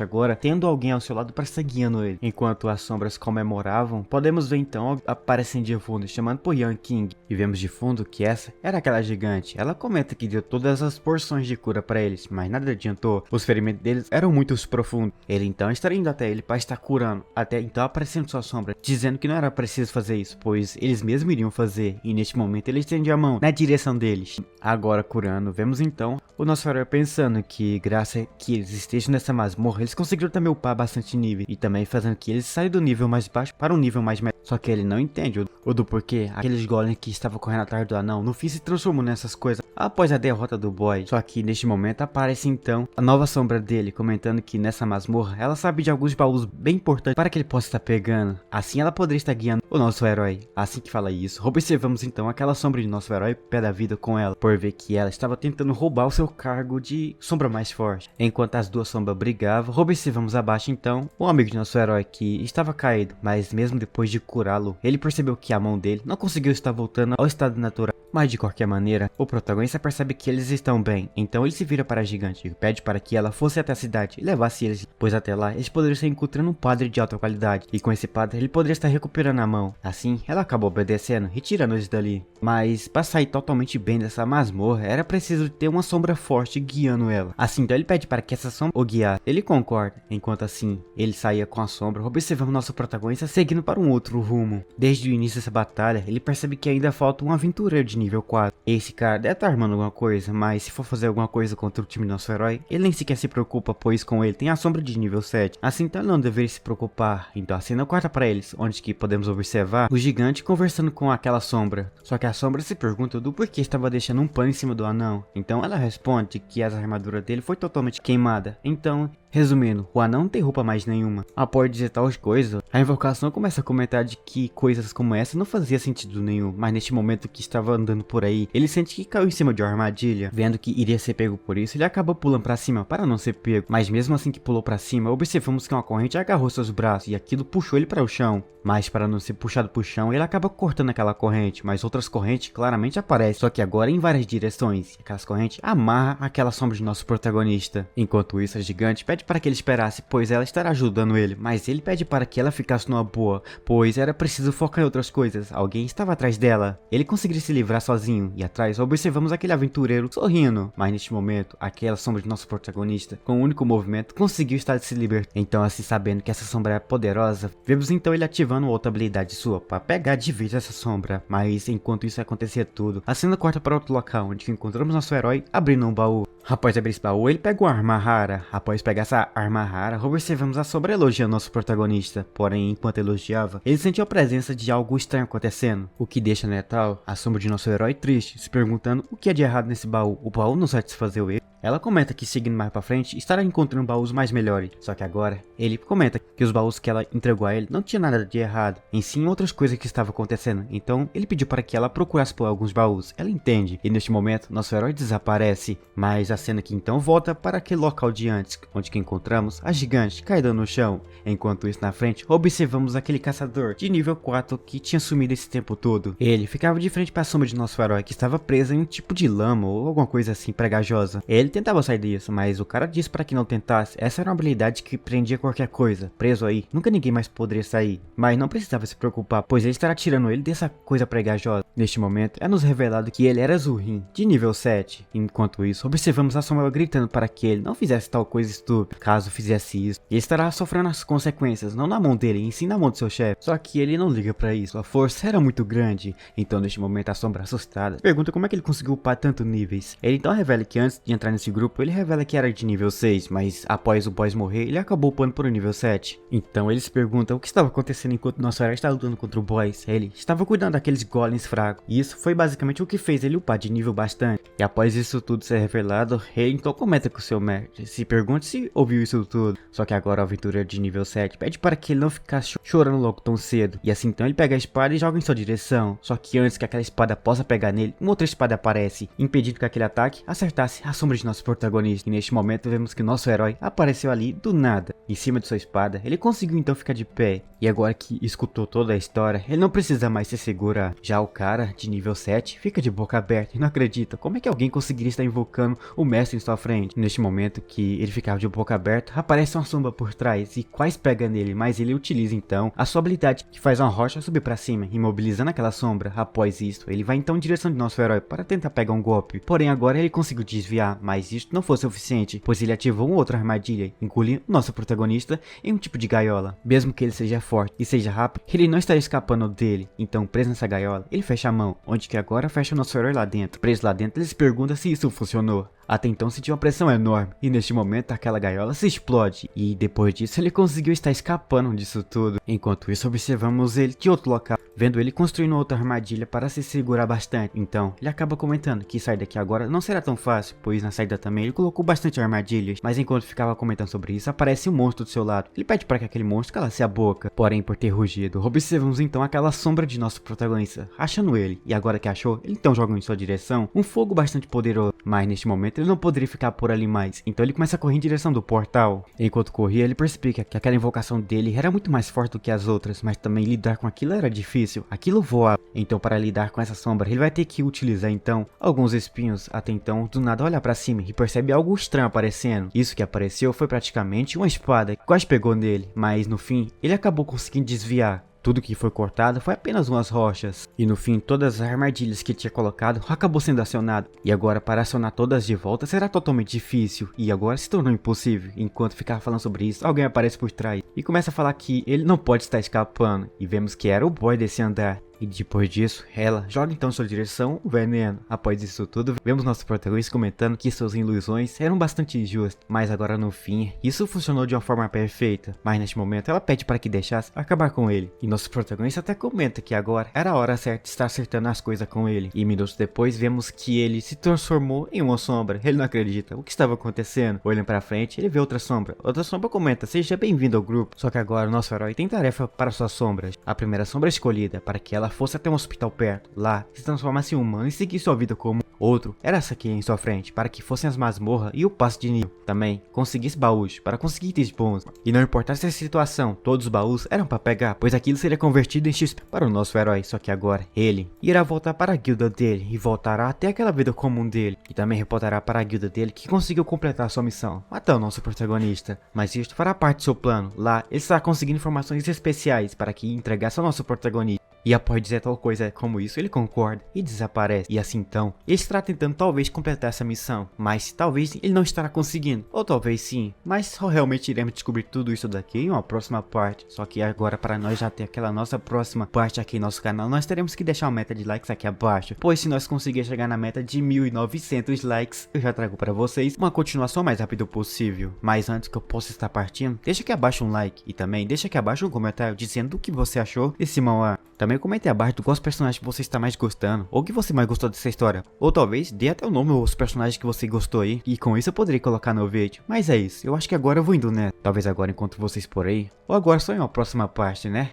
agora, tendo alguém ao seu lado para estar guiando ele. Enquanto as sombras comemoravam, podemos ver então aparecendo de fundo, chamando por Young King. E vemos de fundo que essa era aquela gigante. Ela comenta que deu todas as porções de cura para eles, mas nada adiantou. Os ferimentos deles eram muito profundos. Ele então estaria indo até ele para estar curando. Até então aparecendo sua sombra, dizendo que não era preciso fazer isso, pois eles mesmos iriam fazer. E neste momento ele estende a mão na direção deles. Agora curando, vemos então o nosso herói pensando que graças a que eles estejam nessa masmorra, eles conseguiram também upar bastante nível, e também fazendo que eles saiam do nível mais baixo para um nível mais médio. Só que ele não entende o do porquê aqueles golems que estavam correndo atrás do anão no fim se transformam nessas coisas após a derrota do boy. Só que neste momento aparece então a nova sombra dele, comentando que nessa masmorra ela sabe de alguns baús bem importantes para que ele possa estar pegando. Assim ela poderia estar guiando o nosso herói. Assim que fala isso, observamos então aquela sombra de nosso herói pé da vida com ela, por ver que ela estava tentando roubar o seu cargo de sombra mais forte. Enquanto as duas sombras brigavam, observamos abaixo então o amigo de nosso herói que estava caído, mas mesmo depois de curá-lo, ele percebeu que a mão dele não conseguiu estar voltando ao estado natural. Mas de qualquer maneira, o protagonista percebe que eles estão bem, então ele se vira para a gigante e pede para que ela fosse até a cidade e levasse eles, pois até lá eles poderiam estar encontrando um padre de alta qualidade, e com esse padre ele poderia estar recuperando a mão. Assim, ela acabou obedecendo e tirando eles dali. Mas para sair totalmente bem dessa masmorra, era preciso ter uma sombra forte guiando ela. Assim, então ele pede para que essa sombra o guiasse. Ele concorda, enquanto assim, ele saía com a sombra, observando nosso protagonista seguindo para um outro rumo. Desde o início dessa batalha, ele percebe que ainda falta um aventureiro de nível 4. Esse cara deve estar armando alguma coisa, mas se for fazer alguma coisa contra o time do nosso herói, ele nem sequer se preocupa, pois com ele tem a sombra de nível 7. Assim, então ele não deveria se preocupar. Então a cena corta para eles, onde que podemos observar o gigante conversando com aquela sombra. Só que a sombra se pergunta do porquê estava deixando um pano em cima do anão. Então ela responde que a armadura dele foi totalmente queimada. Então, resumindo, o anão não tem roupa mais nenhuma. Após dizer tais coisas, a invocação começa a comentar de que coisas como essa não fazia sentido nenhum, mas neste momento que estava andando por aí, ele sente que caiu em cima de uma armadilha. Vendo que iria ser pego por isso, ele acaba pulando para cima para não ser pego, mas mesmo assim que pulou para cima, observamos que uma corrente agarrou seus braços e aquilo puxou ele para o chão. Mas para não ser puxado para o chão, ele acaba cortando aquela corrente, mas outras correntes claramente aparecem, só que agora em várias direções. E aquelas correntes amarram aquela sombra de nosso protagonista. Enquanto isso, a gigante pede para que ele esperasse, pois ela estará ajudando ele, mas ele pede para que ela ficasse numa boa, pois era preciso focar em outras coisas. Alguém estava atrás dela. Ele conseguiria se livrar sozinho, e atrás observamos aquele aventureiro sorrindo, mas neste momento, aquela sombra de nosso protagonista, com um único movimento, conseguiu estar se libertando. Então, assim, sabendo que essa sombra é poderosa, vemos então ele ativando outra habilidade sua para pegar de vez essa sombra. Mas enquanto isso acontecia tudo, a cena corta para outro local, onde encontramos nosso herói abrindo um baú. Após abrir esse baú, ele pega uma arma rara. Após pegar essa arma rara, observamos a sombra elogiando nosso protagonista. Porém, enquanto elogiava, ele sentiu a presença de algo estranho acontecendo, o que deixa Netal, a sombra de nosso herói, triste, se perguntando o que é de errado nesse baú. O baú não satisfazeu ele. Ela comenta que seguindo mais pra frente, estará encontrando baús mais melhores. Só que agora, ele comenta que os baús que ela entregou a ele não tinha nada de errado, em sim outras coisas que estavam acontecendo. Então, ele pediu para que ela procurasse por alguns baús. Ela entende, e neste momento, nosso herói desaparece. Mas a cena aqui então volta para aquele local de antes, onde que encontramos a gigante caída no chão. Enquanto isso, na frente, observamos aquele caçador de nível 4 que tinha sumido esse tempo todo. Ele ficava de frente para a sombra de nosso herói, que estava presa em um tipo de lama ou alguma coisa assim pregajosa. Ele tentava sair disso, mas o cara disse para que não tentasse. Essa era uma habilidade que prendia qualquer coisa. Preso aí, nunca ninguém mais poderia sair. Mas não precisava se preocupar, pois ele estará tirando ele dessa coisa pregajosa. Neste momento, é nos revelado que ele era Zurrin, de nível 7. Enquanto isso, observamos a sombra gritando para que ele não fizesse tal coisa estúpida. Caso fizesse isso, ele estará sofrendo as consequências, não na mão dele, e sim na mão do seu chefe. Só que ele não liga para isso, a força era muito grande. Então, neste momento, a sombra assustada pergunta como é que ele conseguiu upar tantos níveis. Ele então revela que antes de entrar nesse grupo, ele revela que era de nível 6, mas após o boss morrer, ele acabou upando para o nível 7. Então ele se pergunta o que estava acontecendo enquanto nosso herói estava lutando contra o boss. Ele estava cuidando daqueles golems fracos, e isso foi basicamente o que fez ele upar de nível bastante. E após isso tudo ser revelado, ele então comenta com o seu mestre, se pergunta se ouviu isso tudo. Só que agora o aventureiro de nível 7 pede para que ele não ficasse chorando logo tão cedo. E assim então ele pega a espada e joga em sua direção. Só que antes que aquela espada possa pegar nele, uma outra espada aparece, impedindo que aquele ataque acertasse a sombra de nosso protagonista. E neste momento vemos que nosso herói apareceu ali do nada. Em cima de sua espada, ele conseguiu então ficar de pé. E agora que escutou toda a história, ele não precisa mais se segurar. Já o cara de nível 7 fica de boca aberta e não acredita como é que alguém conseguiria estar invocando o mestre em sua frente. Neste momento que ele ficava de boca aberta, aparece uma sombra por trás e quase pega nele, mas ele utiliza então a sua habilidade que faz uma rocha subir para cima, imobilizando aquela sombra. Após isso, ele vai então em direção de nosso herói para tentar pegar um golpe. Porém agora ele conseguiu desviar, mas isso não foi suficiente, pois ele ativou uma outra armadilha, engolindo nosso protagonista em um tipo de gaiola. Mesmo que ele seja forte e seja rápido, ele não estaria escapando dele. Então, preso nessa gaiola, ele fecha a mão, onde que agora fecha o nosso herói lá dentro. Preso lá dentro, ele se pergunta se isso funcionou. Até então sentiu uma pressão enorme, e neste momento aquela gaiola se explode, e depois disso ele conseguiu estar escapando disso tudo. Enquanto isso observamos ele de outro local, vendo ele construindo outra armadilha para se segurar bastante. Então ele acaba comentando que sair daqui agora não será tão fácil, pois na saída também ele colocou bastante armadilhas. Mas enquanto ficava comentando sobre isso, aparece um monstro do seu lado. Ele pede para que aquele monstro calasse a boca, porém por ter rugido, observamos então aquela sombra de nosso protagonista, achando ele. E agora que achou, ele então joga em sua direção um fogo bastante poderoso, mas neste momento momento ele não poderia ficar por ali mais, então ele começa a correr em direção do portal. Enquanto corria, ele percebia que aquela invocação dele era muito mais forte do que as outras, mas também lidar com aquilo era difícil, aquilo voava. Então para lidar com essa sombra, ele vai ter que utilizar então alguns espinhos. Até então, do nada olha para cima e percebe algo estranho aparecendo. Isso que apareceu foi praticamente uma espada que quase pegou nele, mas no fim, ele acabou conseguindo desviar. Tudo que foi cortado foi apenas umas rochas. E no fim, todas as armadilhas que ele tinha colocado acabou sendo acionado. E agora para acionar todas de volta será totalmente difícil. E agora se tornou impossível. Enquanto ficava falando sobre isso, alguém aparece por trás e começa a falar que ele não pode estar escapando. E vemos que era o boy desse andar. E depois disso, ela joga então em sua direção um veneno. Após isso tudo, vemos nosso protagonista comentando que suas ilusões eram bastante injustas. Mas agora no fim, isso funcionou de uma forma perfeita. Mas neste momento, ela pede para que deixasse acabar com ele. E nosso protagonista até comenta que agora era a hora certa de estar acertando as coisas com ele. E minutos depois, vemos que ele se transformou em uma sombra. Ele não acredita o que estava acontecendo. Olhando para frente, ele vê outra sombra. Outra sombra comenta, seja bem-vindo ao grupo. Só que agora o nosso herói tem tarefa para suas sombras. A primeira sombra escolhida para que ela fosse até um hospital perto, lá, se transformasse em humano e seguir sua vida comum. Outro era essa aqui em sua frente, para que fossem as masmorras e o passe de nível. Também conseguisse baús, para conseguir itens bons. E não importasse a situação, todos os baús eram para pegar, pois aquilo seria convertido em XP para o nosso herói. Só que agora, ele irá voltar para a guilda dele e voltará até aquela vida comum dele. E também reportará para a guilda dele que conseguiu completar sua missão, matar o nosso protagonista. Mas isto fará parte do seu plano. Lá, ele estará conseguindo informações especiais para que entregasse ao nosso protagonista. E após dizer tal coisa como isso, ele concorda e desaparece. E assim então, ele estará tentando talvez completar essa missão, mas talvez ele não estará conseguindo. Ou talvez sim, mas só realmente iremos descobrir tudo isso daqui em uma próxima parte. Só que agora, para nós já ter aquela nossa próxima parte aqui no nosso canal, nós teremos que deixar uma meta de likes aqui abaixo. Pois se nós conseguirmos chegar na meta de 1900 likes, eu já trago para vocês uma continuação mais rápido possível. Mas antes que eu possa estar partindo, deixa aqui abaixo um like e também deixa aqui abaixo um comentário dizendo o que você achou desse manhwa. Também comente abaixo do quais personagens que você está mais gostando, ou que você mais gostou dessa história. Ou talvez dê até o nome aos personagens que você gostou aí, e com isso eu poderia colocar no vídeo. Mas é isso, eu acho que agora eu vou indo, né? Talvez agora encontro vocês por aí, ou agora só em uma próxima parte, né?